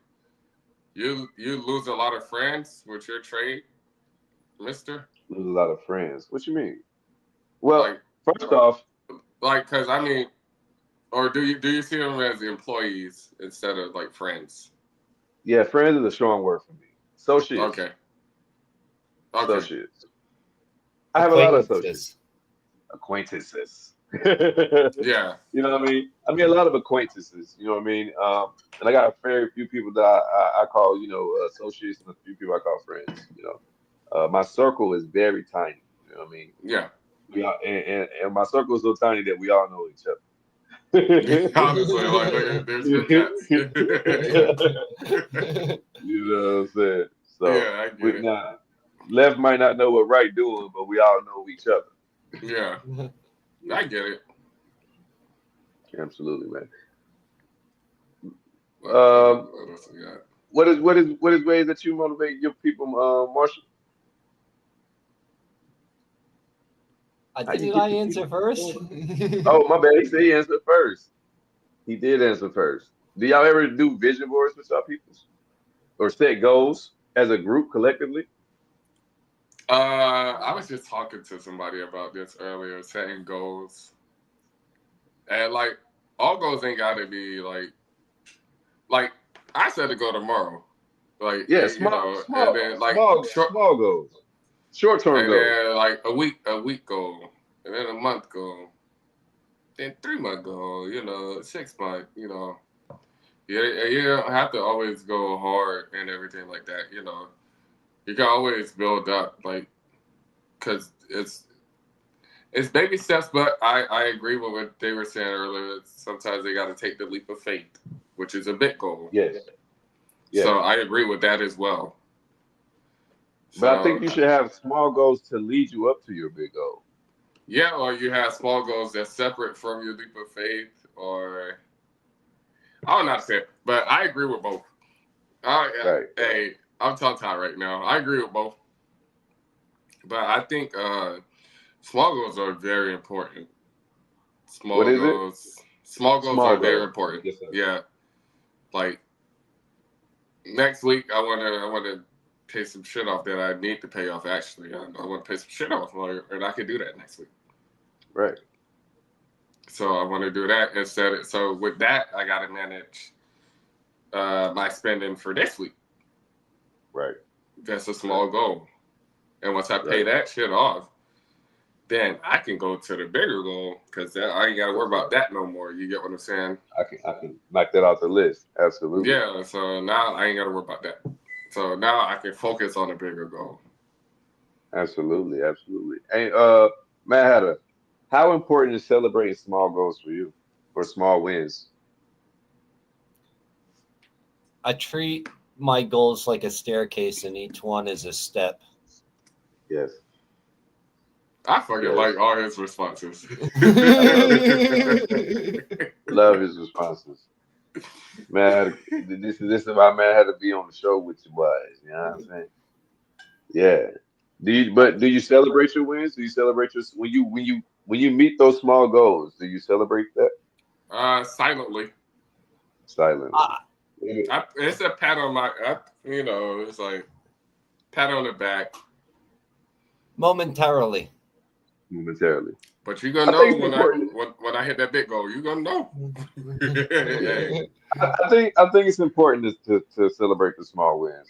you lose a lot of friends with your trade, Mister? lose a lot of friends. What you mean? Well, Like, first off, cause I mean, or do you see them as employees instead of like friends? yeah, friends is a strong word for me. Associates, Okay. Okay. associates. I have a lot of associates, Acquaintances. acquaintances. Yeah. You know what I mean? I mean a lot of acquaintances. You know what I mean? And I got a very few people that I call associates, and a few people I call friends. My circle is very tiny. You know what I mean? Yeah. We all, and my circle is so tiny that we all know each Honestly, like, look other. at there's group chats. You know what I'm saying? So Yeah, I get we it. now left might not know what right doing, but we all know each other. Yeah, I get it. Absolutely, man. What Um, else we got? what is ways that you motivate your people, Marshall? How you Didn't get I the people answer first? going? Oh, my bad. He said he answered first. He did answer first. Do y'all ever do vision boards with y'all peoples or set goals as a group collectively? I was just talking to somebody about this earlier, setting goals, and like all goals ain't got to be like I said to go tomorrow, like Yeah, you small, know, and small, then like small, short, small goals, short-term and goals. then like a week goal, and then a month goal, then 3 month goal, 6 month, Yeah, you don't have to always go hard and everything like that. You can always build up, like, because it's baby steps. But I agree with what they were saying earlier. Sometimes they got to take the leap of faith, which is a big goal. Yes, yes. So I agree with that as well. But I think So you should have small goals to lead you up to your big goal. yeah, or you have small goals that's separate from your leap of faith, or I don't know how to say it, but I agree with both. Right, right. Hey, I'm tongue tied right now. I agree with both, but I think small goals are very important. What is it? Small goals Small are very goals. important. Yes, sir. Yeah, like next week, I wanna pay some shit off that I need to pay off. Actually, I want to pay some shit off, and I can do that next week. Right, So I want to do that instead. So with that, I got to manage my spending for this week. right, That's a right, small goal, and once I pay right. that shit off, then I can go to the bigger goal because I ain't got to worry Yes, about sir. that no more. You get what I'm saying? I can knock that off the list. Absolutely. Yeah. So now I ain't got to worry about that. So now I can focus on a bigger goal. Absolutely, absolutely. Hey, Matt Hatter, how important is celebrating small goals for you or small wins? I treat my goals like a staircase, and each one is a step. Yes, I fucking yes. like all his responses. I love it. Love his responses. Man, this is why man had to be on the show with you boys. You know what I'm saying? Yeah. Do you celebrate your wins? Do you celebrate your when you meet those small goals? Do you celebrate that Silently. silently? It's a pat on it's like pat on the back. Momentarily. Momentarily. But you gonna I know think it's when I important. when I hit that big goal. You gonna know. Hey, Yeah. I think it's important to celebrate the small wins.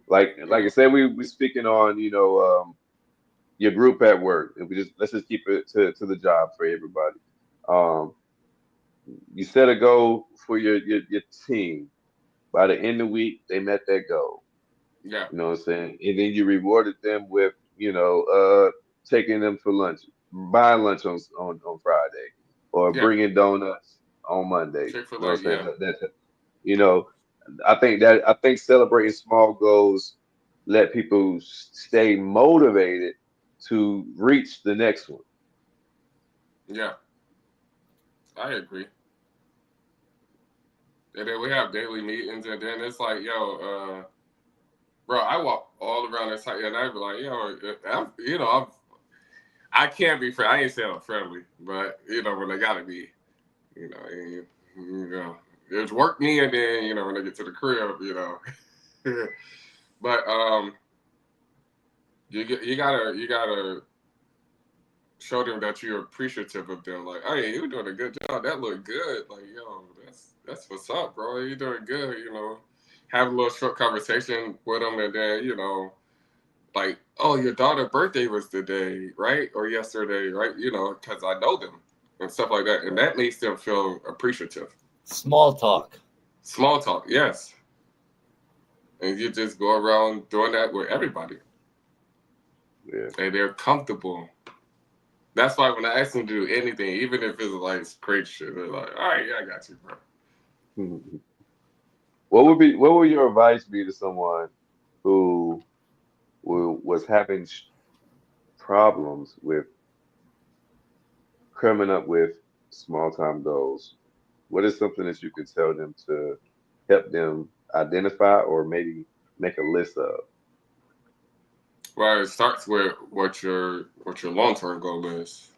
Like I yeah, said, we speaking on your group at work. If we just let's just keep it to the job for everybody. Um, you set a goal for your team. By the end of the week, they met that goal. yeah, You know what I'm saying? And then you rewarded them with taking them for lunch, buying lunch on Friday, or yeah. bringing donuts on Monday. Chick You know Fil A, what I'm saying? yeah, You know, I think celebrating small goals let people stay motivated to reach the next one. yeah. I agree. And then we have daily meetings, and then it's like, yo, bro, I walk all around this house, and I be like, yo, I can't be friendly. I ain't saying I'm friendly, but when they gotta be, there's work me, and then when they get to the crib, but you gotta show them that you're appreciative of them. Like, hey, you're doing a good job. That looked good. Like, yo, that's what's up, bro. You're doing good. Have a little short conversation with them, and then like, oh, your daughter's birthday was today, right, or yesterday, right? Because I know them and stuff like that, and that makes them feel appreciative. Small talk. Small talk, yes. And you just go around doing that with everybody. Yeah. And they're comfortable. That's why when I ask them to do anything, even if it's like great shit, they're like, all right, yeah, I got you, bro. What would your advice be to someone who was having problems with coming up with small time goals? What is something that you could tell them to help them identify or maybe make a list of? Well, it starts with what your long-term goal is,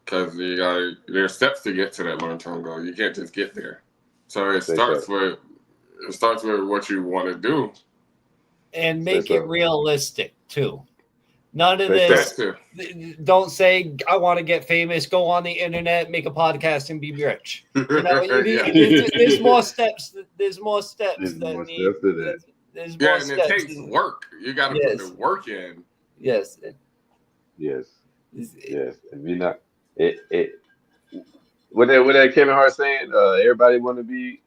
because there's steps to get to that long-term goal. You can't just get there. So it starts with what you want to do, and make it realistic too. None of this. Don't say I want to get famous. Go on the internet, make a podcast, and be rich. There's more steps. There's more steps that need. There's more steps. And it takes work. You got to put the work in. Yes. Yes. If you're not, what that Kevin Hart saying? Everybody want to be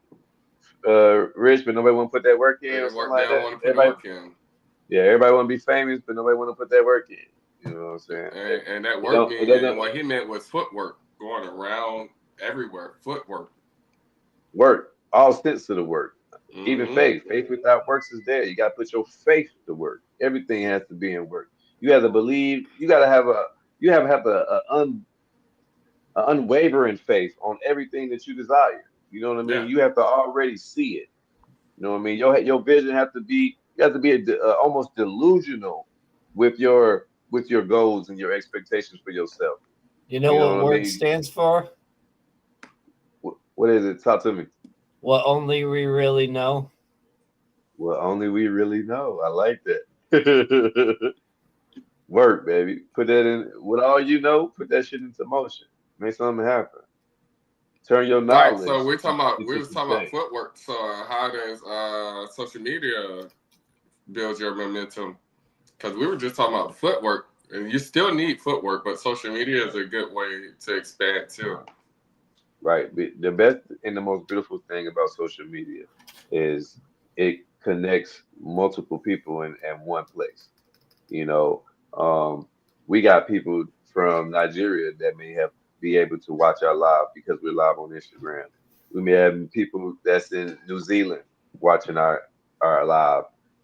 rich, but nobody want to put that work in. Yeah, everybody want to be famous, but nobody want to put that work in. You know what I'm saying? And that work, and what he meant was footwork, going around everywhere. Footwork. Work. All sense of the work. Mm-hmm. Even faith. Faith without works is dead. You got to put your faith to work. Everything has to be in work. You have to believe. You got to have an unwavering faith on everything that you desire. You know what I mean? Yeah. You have to already see it. You know what I mean? Your vision have to be. You have to be almost delusional with your goals and your expectations for yourself. You know what word stands for? What is it? Talk to me. What only we really know. What only we really know. I like that. Work, baby. Put that in. With all you know, put that shit into motion. Make something happen. Turn your knowledge. Right. So we was talking about footwork. So how does social media build your momentum? Because we were just talking about footwork, and you still need footwork, but social media is a good way to expand too. Right. The best and the most beautiful thing about social media is it connects multiple people in one place. We got people from Nigeria that may be able to watch our live because we're live on Instagram. We may have people that's in New Zealand watching our live.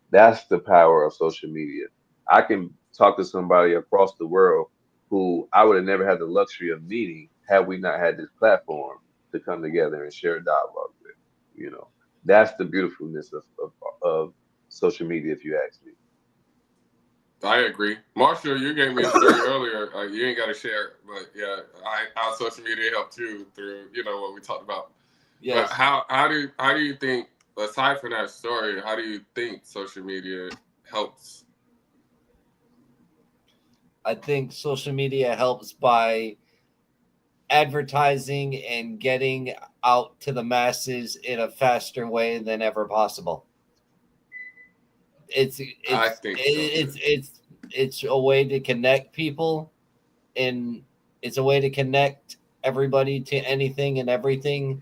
That's the power of social media. I can talk to somebody across the world who I would have never had the luxury of meeting had we not had this platform to come together and share a dialogue with. That's the beautifulness of social media, if you ask me. I agree. Marshall, you gave me a story earlier. You ain't got to share, but yeah, how social media helped you through, what we talked about. Yes. But how do you think, aside from that story, how do you think social media helps? I think social media helps by advertising and getting out to the masses in a faster way than ever possible. It's a way to connect people, and it's a way to connect everybody to anything and everything.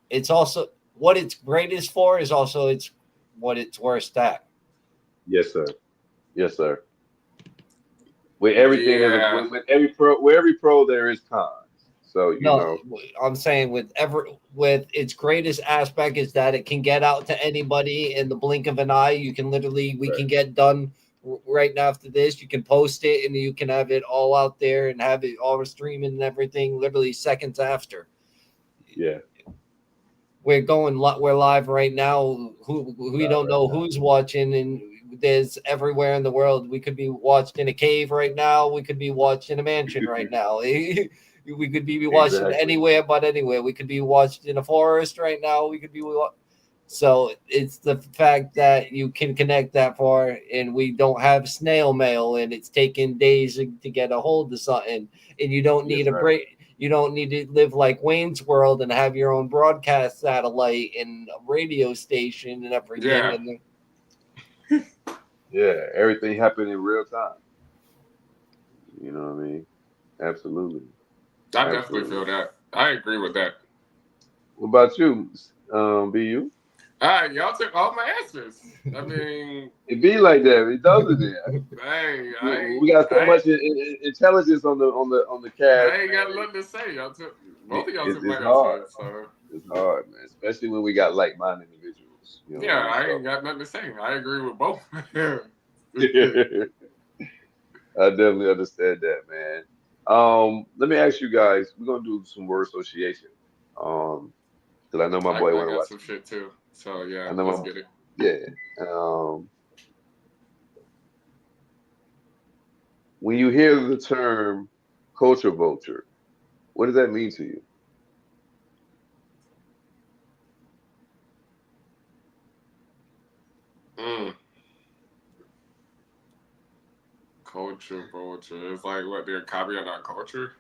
It's also what it's greatest for is also it's what it's worst at. Yes, sir. Yes, sir. With everything, with every pro there is cons. So I'm saying with its greatest aspect is that it can get out to anybody in the blink of an eye. We can get done right now after this. You can post it and you can have it all out there and have it all streaming and everything literally seconds after. Yeah. We're we're live right now. We don't know who's watching, and there's everywhere in the world. We could be watched in a cave right now. We could be watched in a mansion right now. We could be watched anywhere but anywhere. We could be watched in a forest right now. We could be so it's the fact that you can connect that far, and we don't have snail mail, and it's taken days to get a hold of something, and you don't need a break. You don't need to live like Wayne's World and have your own broadcast satellite and a radio station and everything. Yeah. Yeah, everything happened in real time. You know what I mean? Absolutely. I definitely feel that. I agree with that. What about you, BU? All right, y'all took all my answers. I mean, it be like that. It doesn't it? Hey, we got so much intelligence on the cast. I ain't got nothing to say. Y'all took both of y'all took my hard. answers. So. It's hard, man, especially when we got like-minded individuals. You know, yeah, I ain't got nothing to say. I agree with both. I definitely understand that, man. Let me ask you guys. We're gonna do some word association. Because I know my boy want to watch some shit too. So yeah, let's get it. Yeah. When you hear the term culture vulture, what does that mean to you? Culture vulture. It's like what they're copying our culture.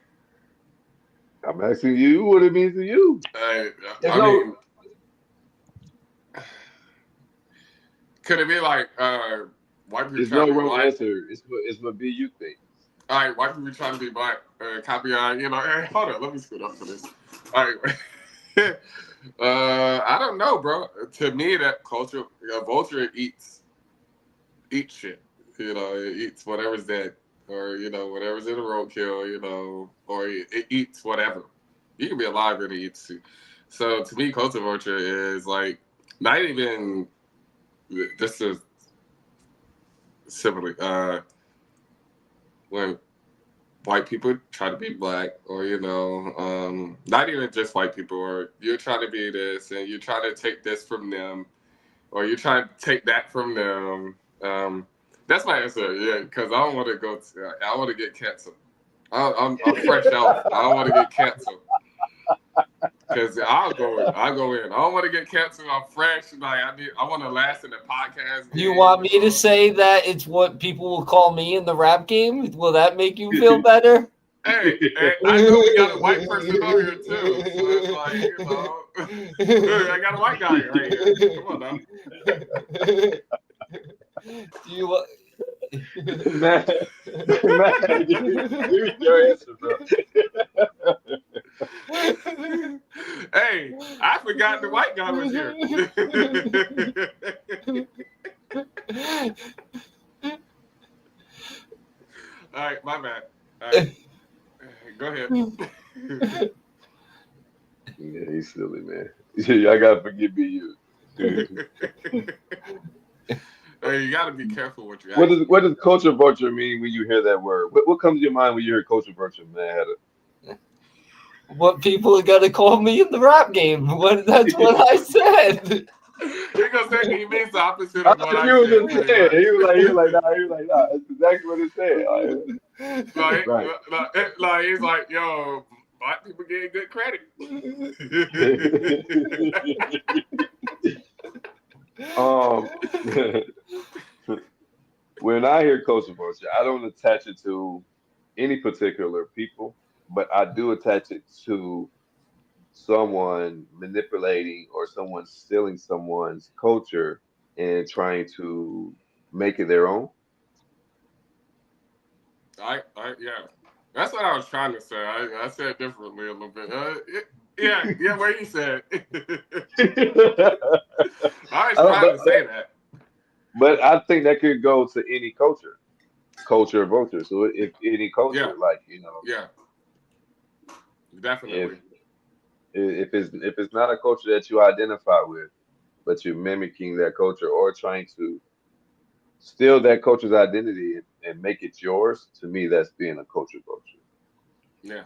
I'm asking you what it means to you. I mean, could it be like white people? There's no wrong answer. It's what BU thinks. All right, white people trying to be black, copy on. You know, hey, hold on, let me scoot up for this. All right, I don't know, bro. To me, that culture, vulture eats shit. You know, it eats whatever's dead, or you know, whatever's in the roadkill. You know, or it eats whatever. You can be alive and it eats you. So to me, culture vulture is like not even. This is simply when white people try to be black, or you know, not even just white people, or you're trying to be this and you're trying to take this from them, or you're trying to take that from them. That's my answer, yeah, because I don't want to go. I want to get canceled. I'm fresh out. I don't want to get canceled. Because I'll go in. I don't want to get canceled. I'm fresh. Like I want to last in the podcast. Do you want me to say that it's what people will call me in the rap game? Will that make you feel better? Hey, I know we got a white person on here too. So it's like, you know, I got a white guy right here. Come on now. Do you want? Man, give me your answer, bro. Hey, I forgot the white guy was here. All right, my bad. All right. Go ahead. Yeah, he's silly, man. I gotta forgive you. Hey, you gotta be careful what you. What does culture vulture mean when you hear that word? What comes to your mind when you hear culture vulture, man? What people are gonna call me in the rap game? That's what I said. You're gonna say he means the opposite of what I said. He was like, nah. That's exactly what it said. Like he's like, yo, black people getting good credit. When I hear culture vulture, I don't attach it to any particular people, but I do attach it to someone manipulating or someone stealing someone's culture and trying to make it their own. Yeah, that's what I was trying to say. I said it differently a little bit. Yeah, what you said. I was trying to say that. But I think that could go to any culture vulture. So if any culture, like, you know, yeah, definitely. If it's not a culture that you identify with, but you're mimicking that culture or trying to steal that culture's identity and make it yours, to me, that's being a culture vulture. Yeah.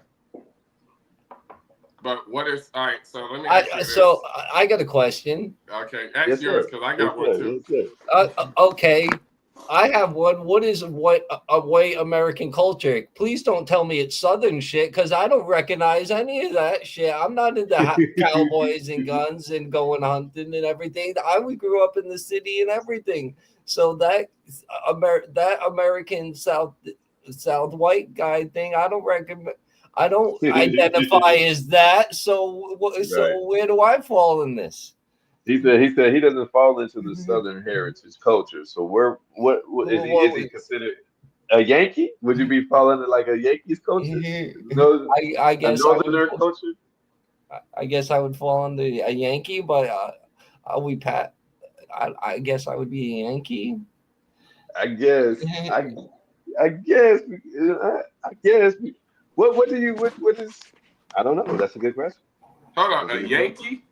But what is all right? So let me ask you this. I got a question. Okay, ask Yes, yours sir. because I Yes, got one sir. too. Yes, sir. Okay, I have one. What is a white American culture? Please don't tell me it's Southern shit because I don't recognize any of that shit. I'm not into cowboys and guns and going hunting and everything. We grew up in the city and everything. So that that American South white guy thing, I don't recommend. I don't identify as that. So Right. where do I fall in this? He said he doesn't fall into the Southern heritage culture. So what is he considered a Yankee? Would you be falling into like a Yankees culture? No, I a guess Northerner culture? I guess I would fall under a Yankee, but we Pat. I guess I would be a Yankee. I guess. I guess. I guess. What do you what is? I don't know. That's a good question. Hold on, That's a a good question. Yankee?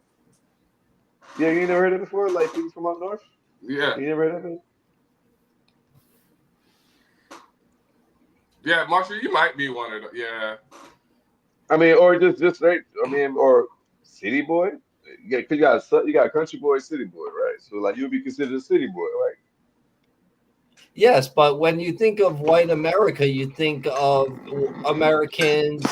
Yeah, you never heard it before? Like people from up north? Yeah, You never heard of it? yeah, Marshall, you might be one of them. Yeah, I mean, or just like I mean, or city boy. Yeah, cause you got country boy, city boy, right? So like you'd be considered a city boy, right? Yes, but when you think of white America, you think of Americans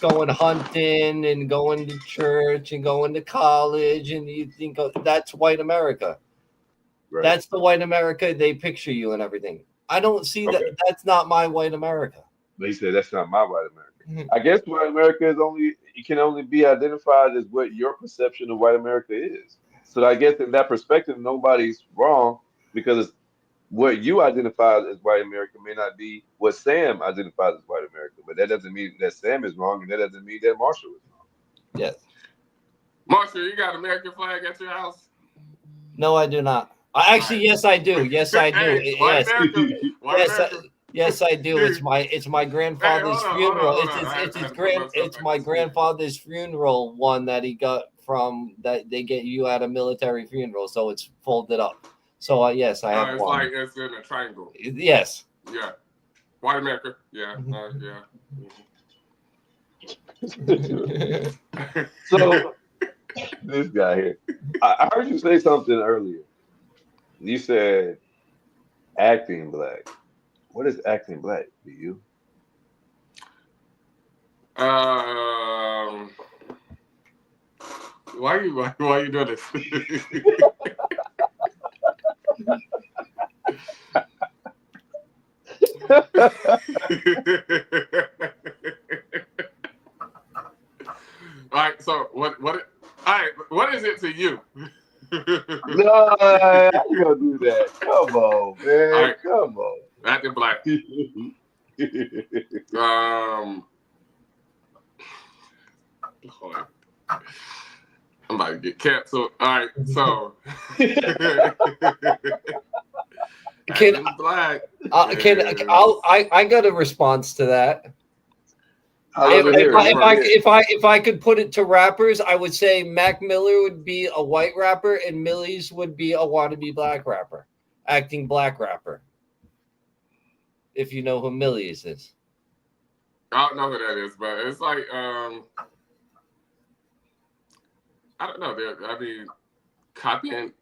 going hunting and going to church and going to college, and you think of that's white America. Right. That's the white America they picture you and everything. I don't see that. Okay. That's not my white America. But he said that's not my white America. I guess white America is only it can only be identified as what your perception of white America is. So I guess in that perspective, nobody's wrong because what you identify as white America may not be what Sam identifies as white America. But that doesn't mean that Sam is wrong, and that doesn't mean that Marshall is wrong. Yes. Marshall, you got American flag at your house? No, I do not. Actually, yes, I do. Yes, I do. Hey, white Yes. America, white Yes, America. yes, I do. It's my grandfather's funeral. hold on. It's my grandfather's funeral one that he got from that they get you at a military funeral, so it's folded up. So yes, I have It's one. like it's in a triangle. Yes. Yeah, white America. Yeah, yeah. So this guy here, I heard you say something earlier. You said acting black. What is acting black to you? Why you doing this? All right, so what is it to you? No, I ain't gonna do that. Come on, man. All right. Come on. Acting black. Hold on. I'm about to get canceled. All right, so Can black. I got a response to that. If I could put it to rappers, I would say Mac Miller would be a white rapper and Millies would be a wannabe black rapper, acting black rapper. If you know who Millies is. I don't know who that is, but it's like I don't know. I mean, copying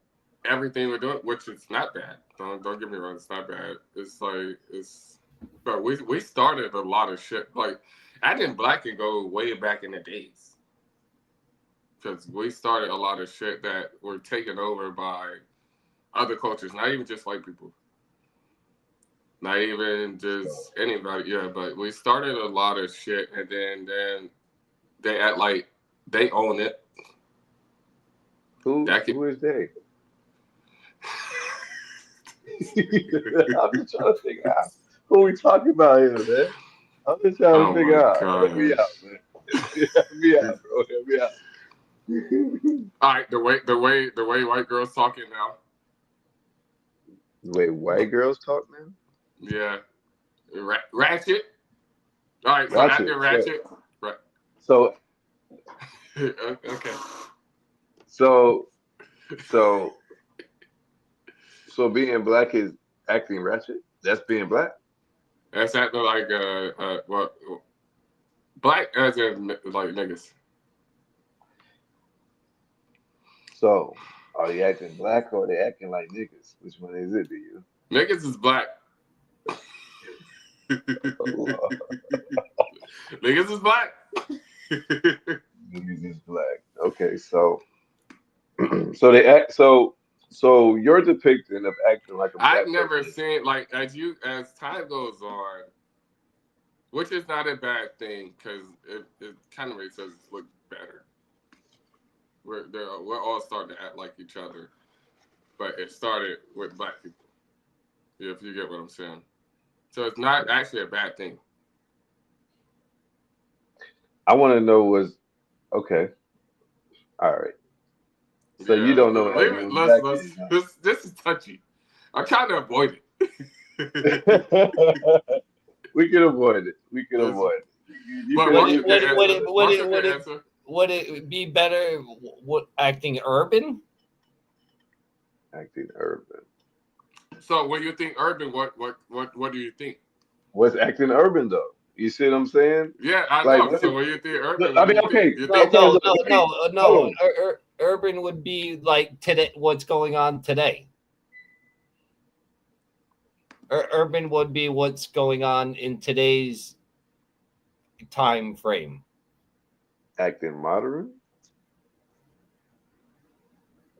everything we're doing, which is not bad. Don't get me wrong, it's not bad. It's like but we started a lot of shit. Like acting black can go way back in the days. Because we started a lot of shit that were taken over by other cultures, not even just white people. Not even just anybody, yeah, but we started a lot of shit and then they act like they own it. Who is they? I'm just trying to figure out who we talking about here, man. I'm just trying to figure out. Help me out, man. Help me out, bro. Help me out. All right, the way white girls talking now. The way white girls talk now? Yeah. Ratchet. All right, so after ratchet. Right. So okay. So being black is Acting ratchet. That's being black. That's acting like what black as in like niggas. So, are they acting black or are they acting like niggas? Which one is it to you? Niggas is black. Oh, Niggas is black. niggas is black. Okay, so so they act so your depiction of acting like a I've black never person. seen like as time goes on, which is not a bad thing because it kind of makes us look better. We're all starting to act like each other, but it started with black people. If you get what I'm saying, so it's not actually a bad thing. I want to know was okay. All right. So you Yeah, don't know what leave it. acting black is, This is touchy. I kind of avoid it. huh? We can avoid it. We can This- avoid it. You but can Would Marshall it you can would it would answer. it would Marshall it can would it answer. would it be better what acting urban? acting urban. So when you think urban, what do you think? What's acting urban though? You see what I'm saying? Yeah, I Like know. what So is, when you think look, urban, I what do mean, you think? okay, You No, think okay, no, look, no, let me no, hold no. on. Urban would be like today. What's going on today? Urban would be what's going on in today's time frame. Acting modern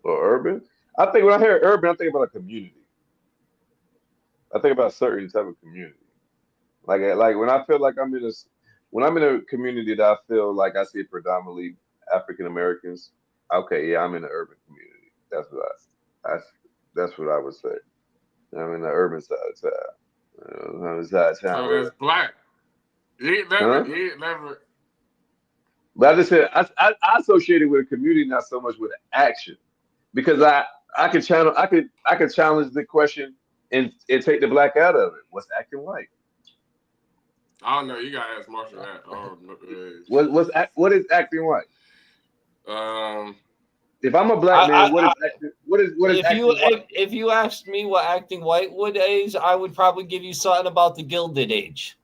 or urban? I think when I hear urban, I think about a community. I think about a certain type of community. Like when I feel like when I'm in a community that I feel like I see predominantly African Americans. Okay, yeah, I'm in the urban community. That's what I would say. I'm in the urban side of town. I'm in side of town so? That's where, black. You ain't never. huh? You ain't never. But I just said I associate it with a community, not so much with action, because I could challenge the question and take the black out of it. What's acting white? I don't know. You gotta ask Marshall that. Oh, What is acting white? um, If I'm a black man, I what is acting white? if you asked me what acting white would is, I would probably give you something about the Gilded Age.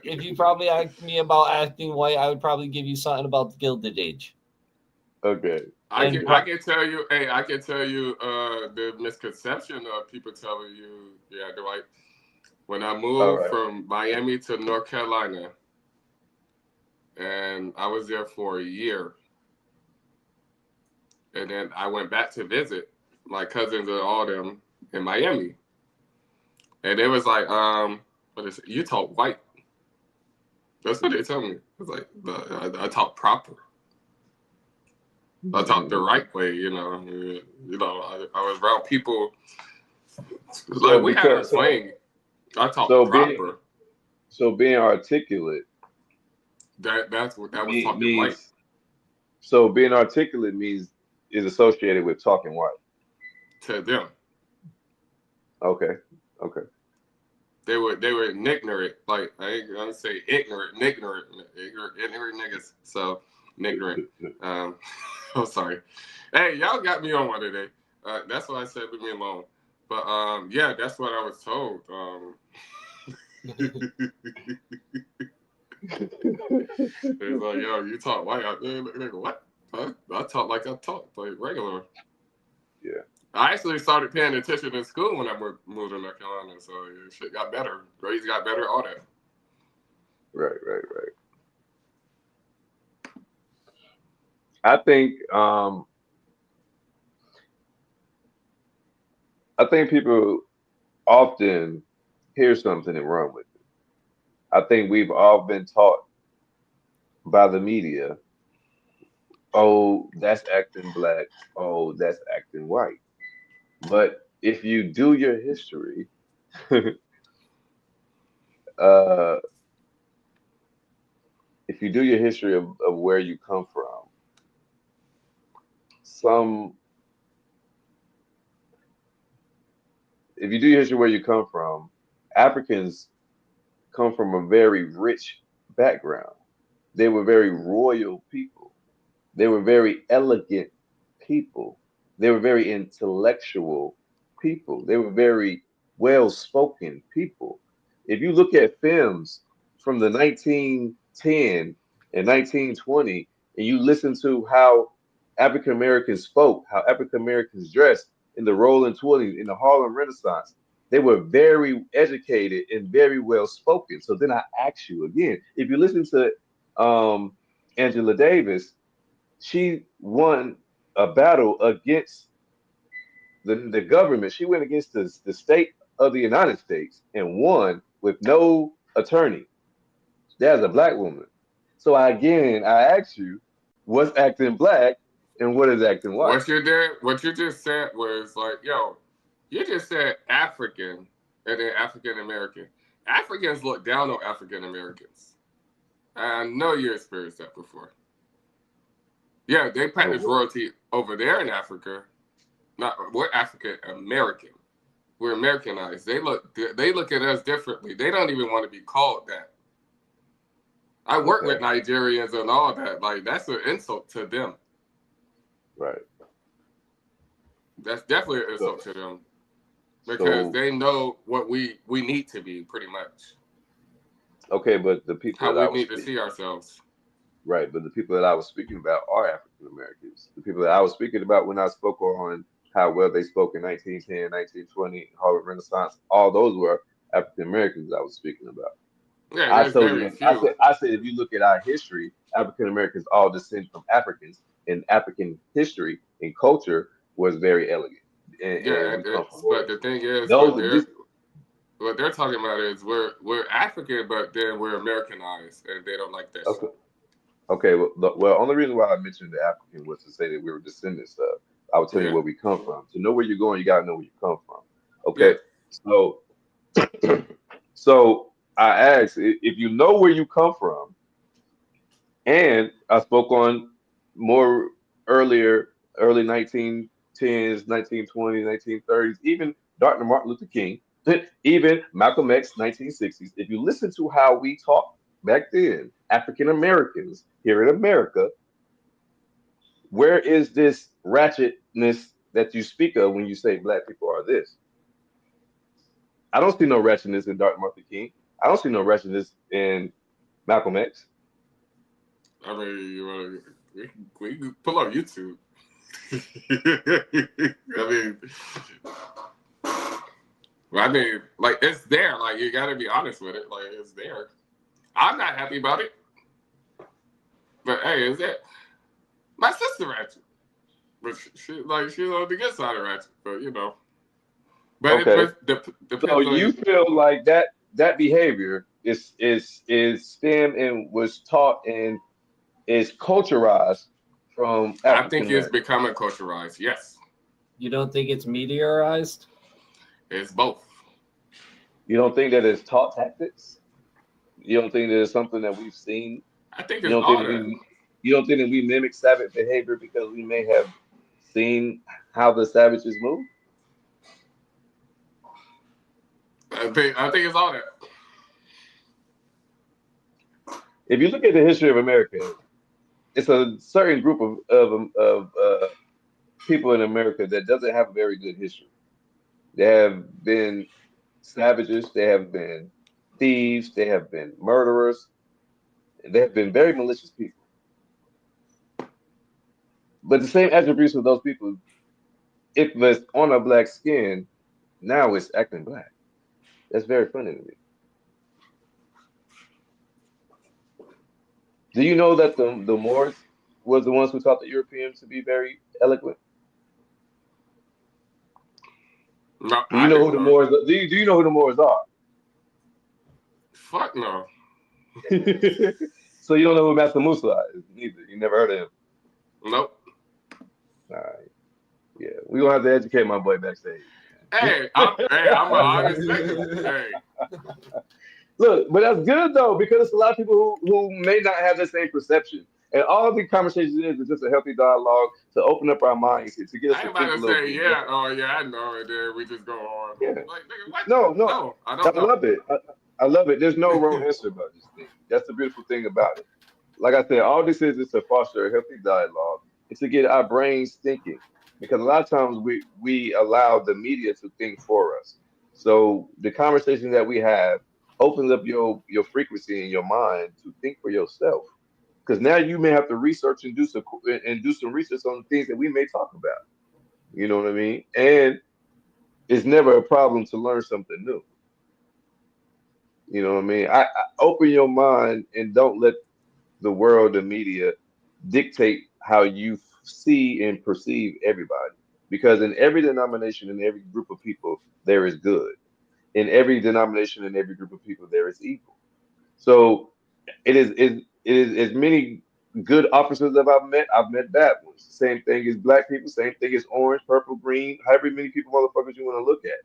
If you probably asked me about acting white, I would probably give you something about the Gilded Age. Okay. I And can I can tell you. Hey, I can tell you. The misconception of people telling you, yeah, they're like, when I All moved right. from Miami to North Carolina, and I was there for a year, and then I went back to visit my cousins and all them in Miami, and it was like, what is it? You talk white. That's what they tell me. It's like I talk proper. I talk the right way. I was around people like So we had a because slang. I talk so being proper. so being articulate That's what that was talking white means so being articulate means is associated with talking white. to them. Okay. Okay. They were ignorant. Like I ain't gonna say ignorant niggas. So ignorant. Um, I'm sorry. Hey, y'all got me on one today. That's why I said leave me alone. But yeah, that's what I was told. It's like, yo, you talk white out there. Nigga, what? Huh? I talk like I talk, like regular. Yeah. I actually started paying attention in school when I moved to North Carolina, so shit got better. Grades got better, all that. Right, right, right. I think I think people often hear something and run with it. I think we've all been taught by the media, oh, that's acting black, oh, that's acting white. But if you do your history, uh, if you do your history of where you come from, some if you do your history where you come from, Africans come from a very rich background. They were very royal people. They were very elegant people. They were very intellectual people. They were very well-spoken people. If you look at films from the 1910 and 1920, and you listen to how African Americans spoke, how African Americans dressed in the Rolling Twenties, in the Harlem Renaissance, they were very educated and very well spoken. So then I ask you again, if you listen to Angela Davis, she won a battle against the government. She went against the state of the United States and won with no attorney. That's a black woman. So I ask you, what's acting black and what is acting white? What you just said was like, yo, you just said African and then African American. Africans look down on African Americans. I know you experienced that before. Yeah, they practice royalty over there in Africa. We're African American. We're Americanized. They look at us differently. They don't even want to be called that. I work with Nigerians and all that. Like, that's an insult to them. Right. That's definitely an insult to them. Because they know what we need to be, pretty much. Okay, but the people how we need to see ourselves. Right, but the people that I was speaking about are African Americans. The people that I was speaking about when I spoke on how well they spoke in 1910, 1920, Harvard Renaissance, all those were African Americans I was speaking about. Yeah, I said if you look at our history, African Americans all descend from Africans, and African history and culture was very elegant. But the thing is, what they're talking about is we're African, but then we're Americanized, and they don't like that. Okay. Okay. Well, only reason why I mentioned the African was to say that we were descendants of. I will tell you where we come from. To know where you're going, you gotta know where you come from. Okay. Yeah. So I asked if you know where you come from, and I spoke on more early 1910s, 1920s, 1930s, even Dr. Martin Luther King, even Malcolm X, 1960s. If you listen to how we talked back then, African Americans here in America, where is this ratchetness that you speak of when you say black people are this? I don't see no ratchetness in Dr. Martin Luther King. I don't see no ratchetness in Malcolm X. I mean, we can pull up YouTube. I mean, like, it's there. Like, you got to be honest with it. Like, it's there. I'm not happy about it. But hey, is it? My sister ratchet. But she's on the good side of ratchet. But, you know. But okay. So you feel like that behavior is stemmed and was taught and is culturalized from African I think it's becoming culturalized, yes. You don't think it's meteorized? It's both. You don't think that it's taught tactics? You don't think that it's something that we've seen? I think it's all that. You don't think that we mimic savage behavior because we may have seen how the savages move? I think it's all that. If you look at the history of America, it's a certain group of people in America that doesn't have a very good history. They have been savages, they have been thieves, they have been murderers, they have been very malicious people. But the same attributes of those people, if it's on a black skin, now it's acting black. That's very funny to me. Do you know that the Moors was the ones who taught the Europeans to be very eloquent? No, do you know who the Moors? Do you know who the Moors are? Fuck no. So you don't know who Master Musa is neither. You never heard of him. Nope. All right. Yeah, we gonna have to educate my boy backstage. Hey, I'm an honest nigga. Hey. Look, but that's good though, because there's a lot of people who may not have the same perception. And all of the conversations is just a healthy dialogue to open up our minds to get us to think a little bit. Yeah, oh yeah, I know it. Then we just go on. Yeah. Like, nigga, what? No, I don't know. Love it. I love it. There's no wrong answer about this thing. That's the beautiful thing about it. Like I said, all this is to foster a healthy dialogue. It's to get our brains thinking. because a lot of times we allow the media to think for us. So the conversation that we have opens up your frequency in your mind to think for yourself. Because now you may have to research and do some research on the things that we may talk about. You know what I mean? And it's never a problem to learn something new. You know what I mean? I open your mind and don't let the world, the media, dictate how you see and perceive everybody. Because in every denomination, in every group of people, there is good. In every denomination, in every group of people, there is evil. So it is as many good officers that I've met. I've met bad ones. Same thing as black people. Same thing as orange, purple, green. However many people, motherfuckers, you want to look at.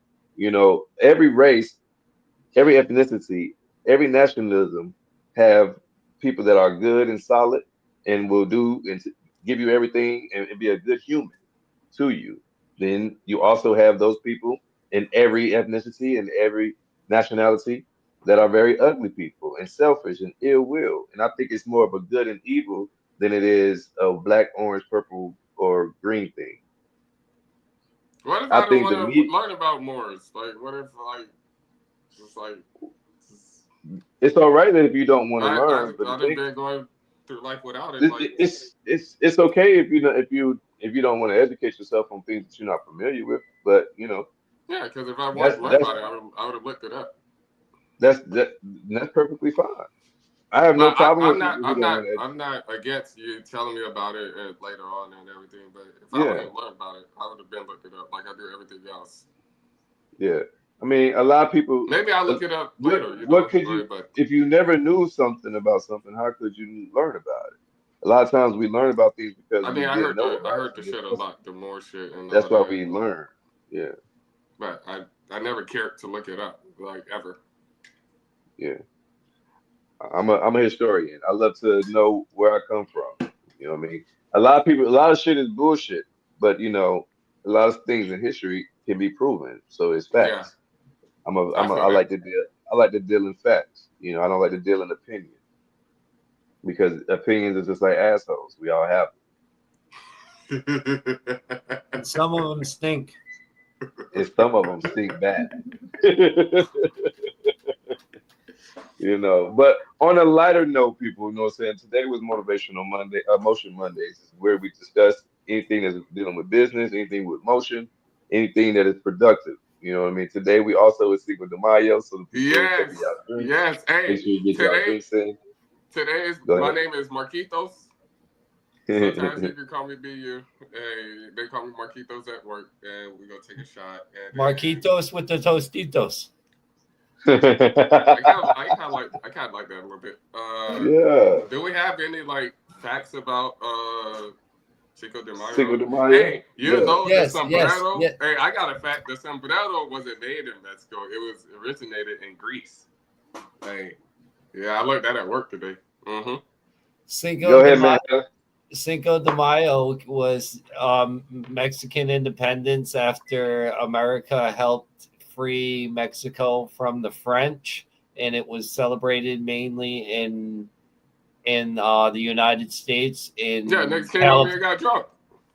Every race, every ethnicity, every nationalism have people that are good and solid and will do and give you everything and be a good human to you. Then you also have those people in every ethnicity and every nationality that are very ugly people and selfish and ill will. And I think it's more of a good and evil than it is a black, orange, purple, or green thing. What if I I don't think the want to meat learn about Moors? Like, what if just like it's all right that if you don't want to I learn, but I the I've thing been going through life without it. it, Like, it- it's okay if you know if you don't want to educate yourself on things that you're not familiar with. But yeah, because if I wanted that's to learn that's about it, I would have looked it up. that's perfectly fine. I have no But problem with people who don't want to I'm not against you telling me about it later on and everything. But if I yeah, wanted to learn about it, I would have been looked it up like I do everything else. yeah. I mean, a lot of people. Maybe I'll uh, look it up What later, what could you Right? But if you never knew something about something? How could you learn about it? A lot of times we learn about things because I we mean, didn't know I about it. heard the shit a lot, the more shit and That's all why that. we learn. Yeah, But I never cared to look it up like ever. yeah. I'm a historian. I love to know where I come from. You know what I mean? A lot of shit is bullshit, but a lot of things in history can be proven, so it's Yeah, facts. I I feel like to deal. I like to deal in facts. I don't like to deal in opinion because opinions is just like assholes. We all have that. And some of them stink. them, and some of them stink bad. But on a lighter note, people, what I'm saying? Today was Motivational Monday, Motion Mondays, is where we discuss anything that's dealing with business, anything with motion, anything that is productive. You know what I mean? Today we also is Cinco de Mayo, so the people who are taking Yes, y'all drinks, yes. make Hey, sure you get y'all today drinks in. today is Go my ahead. name is Marquitos. Sometimes you can call me BU. Hey, they call me Marquitos at work, and we go take a shot. And Marquitos with the Tostitos. I kind of like that a little bit. Yeah, Do we have any like facts about Chico de Cinco Mayo? de Mayo. Hey, you Yeah. know the Yes, yes, sombrero. yes. Hey, I got a fact. The sombrero wasn't made in Mexico. It was originated in Greece. Hey, yeah, I learned that at work today. Mm-hmm. Cinco Go de ahead, Mayo. man. Cinco de Mayo was Mexican independence after America helped free Mexico from the French, and it was celebrated mainly in the United States Yeah, niggas in came over here California. and got drunk.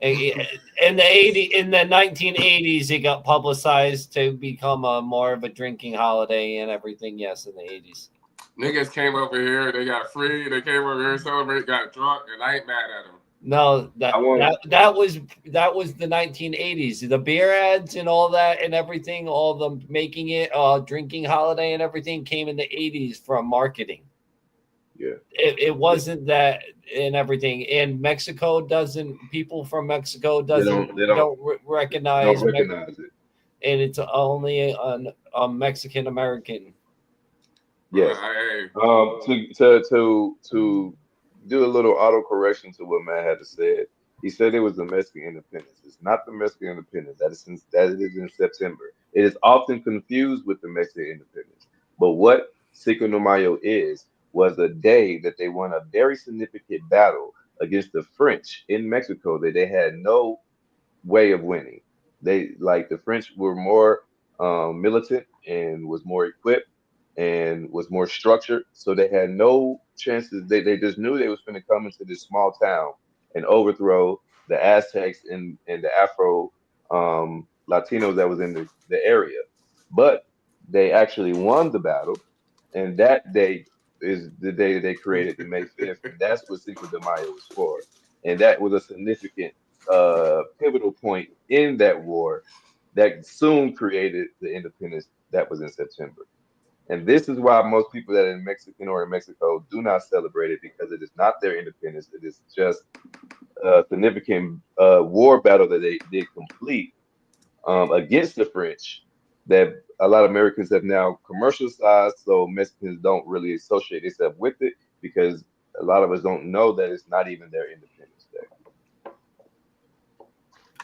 In the 1980s, it got publicized to become a more of a drinking holiday and everything. Yes, in the 80s. Niggas came over here, they got free, they came over here, celebrate, got drunk, and I ain't mad at them. No, I want that was the 1980s. The beer ads and all that and everything, all the making it drinking holiday and everything came in the 80s from marketing. yeah. It Yeah. wasn't that and everything. And Mexico doesn't people from Mexico They doesn't don't they don't don't recognize recognize it. and it's only a Mexican American. Yes. Hey, To do a little auto correction to what Matt had to said. He said it was the Mexican independence. It's not the Mexican independence. That it is in September. It is often confused with the Mexican independence. But what Cinco de Mayo was a day that they won a very significant battle against the French in Mexico that they had no way of winning. They like the French were more militant and was more equipped and was more structured, so they had no chances. They just knew they was going to come into this small town and overthrow. the Aztecs and the Afro Latinos that was in the area. But they actually won the battle, and that day is the day that they created the May 5th, and that's what Cinco de Mayo was for. And that was a significant pivotal point in that war that soon created the independence that was in September. And this is why most people that are in Mexican or in Mexico do not celebrate it because it is not their independence. It is just a significant war battle that they did complete against the French that a lot of Americans have now commercialized. So Mexicans don't really associate themselves with it because a lot of us don't know that it's not even their Independence Day.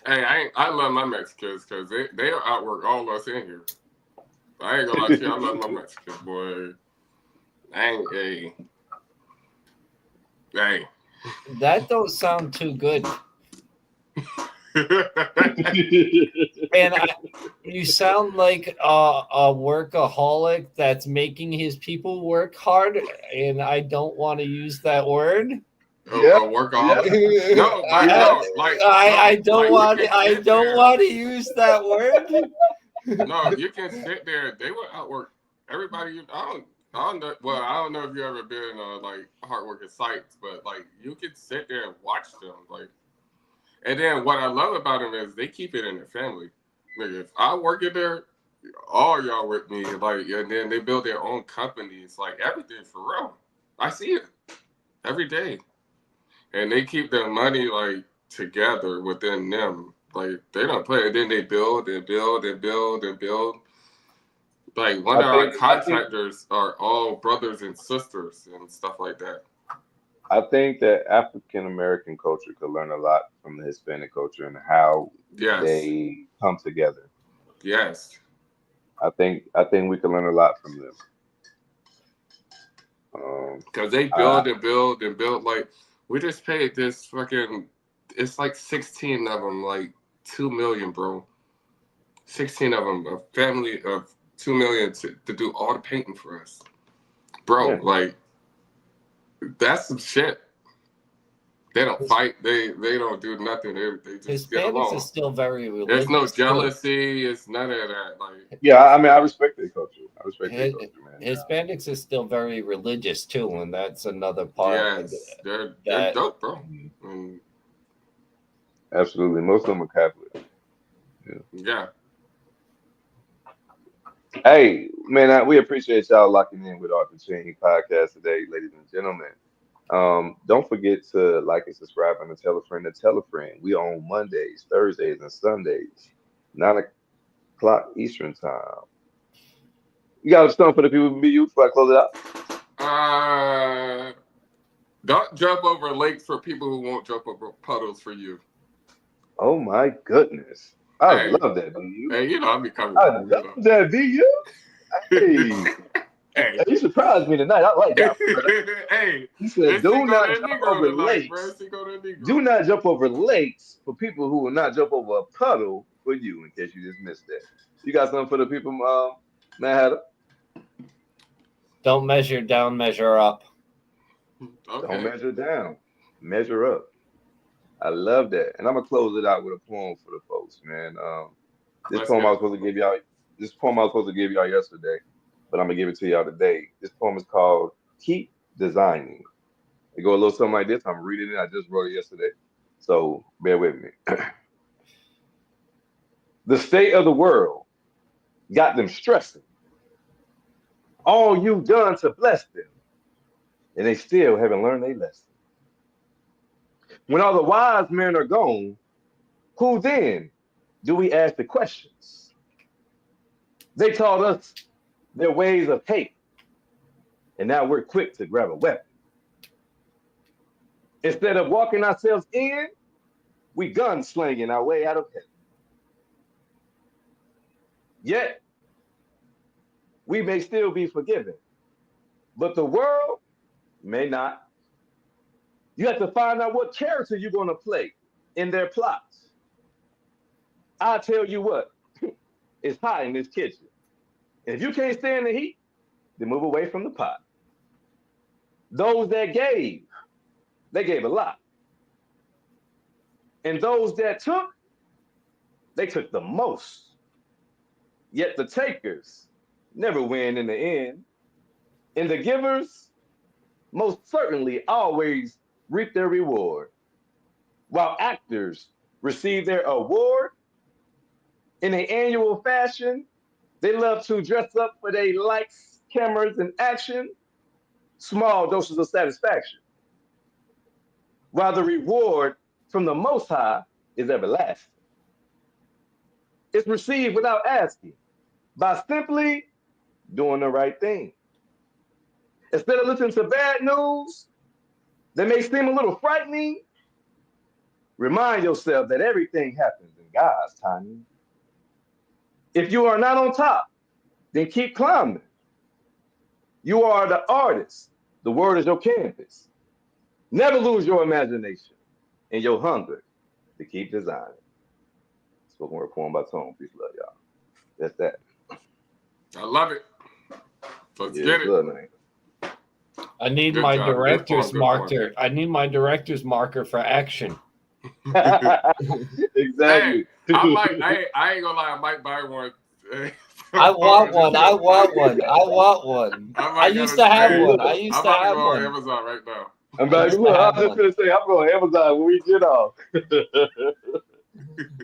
Hey, I love my Mexicans because they outwork all us in here. I ain't gonna lie to you, I love my Mexicans, boy. Hey. That don't sound too good. And you sound like a workaholic that's making his people work hard, and I don't want to use that word. Yeah, Workaholic. No, but I don't want to use that word. No, you can sit there. They will outwork everybody. I don't know. Well, I don't know if you ever been like hardworking sites, but like you can sit there and watch them. Like, and then what I love about them is they keep it in their family. Like, if I work in there, all y'all with me. Like, and then they build their own companies. Like everything for real. I see it every day, and they keep their money like together within them. Like they don't play. And then they build and build and build and build. Like one of our contractors are all brothers and sisters and stuff like that. I think that African American culture could learn a lot from the Hispanic culture and how they come together. Yes. I think we can learn a lot from them. Because they build and build and build. Like we just paid this fucking. It's like 16 of them, like 2 million, bro. 16 of them, a family of 2 million to do all the painting for us, bro. Yeah. Like that's some shit. They don't fight. They don't do nothing. They just get along. Hispanics is still very religious. There's no jealousy. It's none of that. Like yeah, I mean, I respect their culture. I respect their culture, man. Hispanics is still very religious too, and that's another part. Yes, they're dope, bro. Absolutely, most of them are Catholic. Yeah. Hey, man, we appreciate y'all locking in with Arthur Chain podcast today, ladies and gentlemen. Don't forget to like and subscribe and tell a friend to tell a friend. We on Mondays, Thursdays, and Sundays, 9 o'clock Eastern time. You got a stunt for the people to be you before I close it out? Don't jump over lakes for people who won't jump over puddles for you. Oh my goodness. I love that, BU. Hey, you know, I'm becoming. I love that, BU. Hey, you surprised me tonight. I like that. Hey, he said, "Do not jump over lakes. Do not jump over lakes for people who will not jump over a puddle for you." In case you just missed that, you got something for the people, Mad Hatter? Don't measure down, measure up. Okay. Don't measure down, measure up. I love that, and I'm gonna close it out with a poem for the folks, man. This poem I was supposed to give y'all. This poem I was supposed to give y'all yesterday, but I'm gonna give it to y'all today. This poem is called "Keep Designing." It go a little something like this. I'm reading it. I just wrote it yesterday, so bear with me. The state of the world got them stressing. All you've done to bless them, and they still haven't learned their lesson. When all the wise men are gone, who then do we ask the questions? They taught us their ways of hate, and now we're quick to grab a weapon. Instead of walking ourselves in, we gunslinging our way out of heaven. Yet, we may still be forgiven, but the world may not. You have to find out what character you're going to play in their plots. I'll tell you what, it's hot in this kitchen. And if you can't stand the heat, then move away from the pot. Those that gave, they gave a lot. And those that took, they took the most. Yet the takers never win in the end. And the givers most certainly always reap their reward. While actors receive their award in an annual fashion, they love to dress up for their lights, cameras, and action, small doses of satisfaction. While the reward from the Most High is everlasting. It's received without asking by simply doing the right thing. Instead of listening to bad news that may seem a little frightening, remind yourself that everything happens in God's timing. If you are not on top, then keep climbing. You are the artist. The word is your canvas. Never lose your imagination and your hunger to keep designing. Spoken word poem by Tone. Peace, love, y'all. That's that. I love it. Let's Yeah, get it. good, man. I need Good my job. Good director's poem, good marker. I need my director's marker for action. Exactly. Hey, I ain't gonna lie, I might buy one. I want one. I want one. I want one. I used to have Hey, one. look, I used I'm to about to have go on one. Amazon right now. I'm back. used to Look, I have was just one. gonna say I'm going to Amazon when we get off.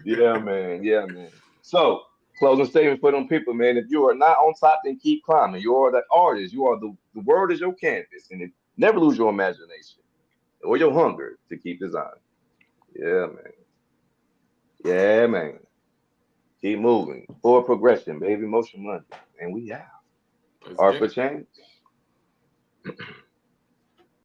Yeah, man. Yeah, man. So, closing statement for them people, man. If you are not on top, then keep climbing. You are the artist. You are the word is your canvas, and never lose your imagination or your hunger to keep designing. Yeah, man. Yeah, man. Keep moving. Forward progression, baby. Motion Monday, and we out. Let's Art get for it. change.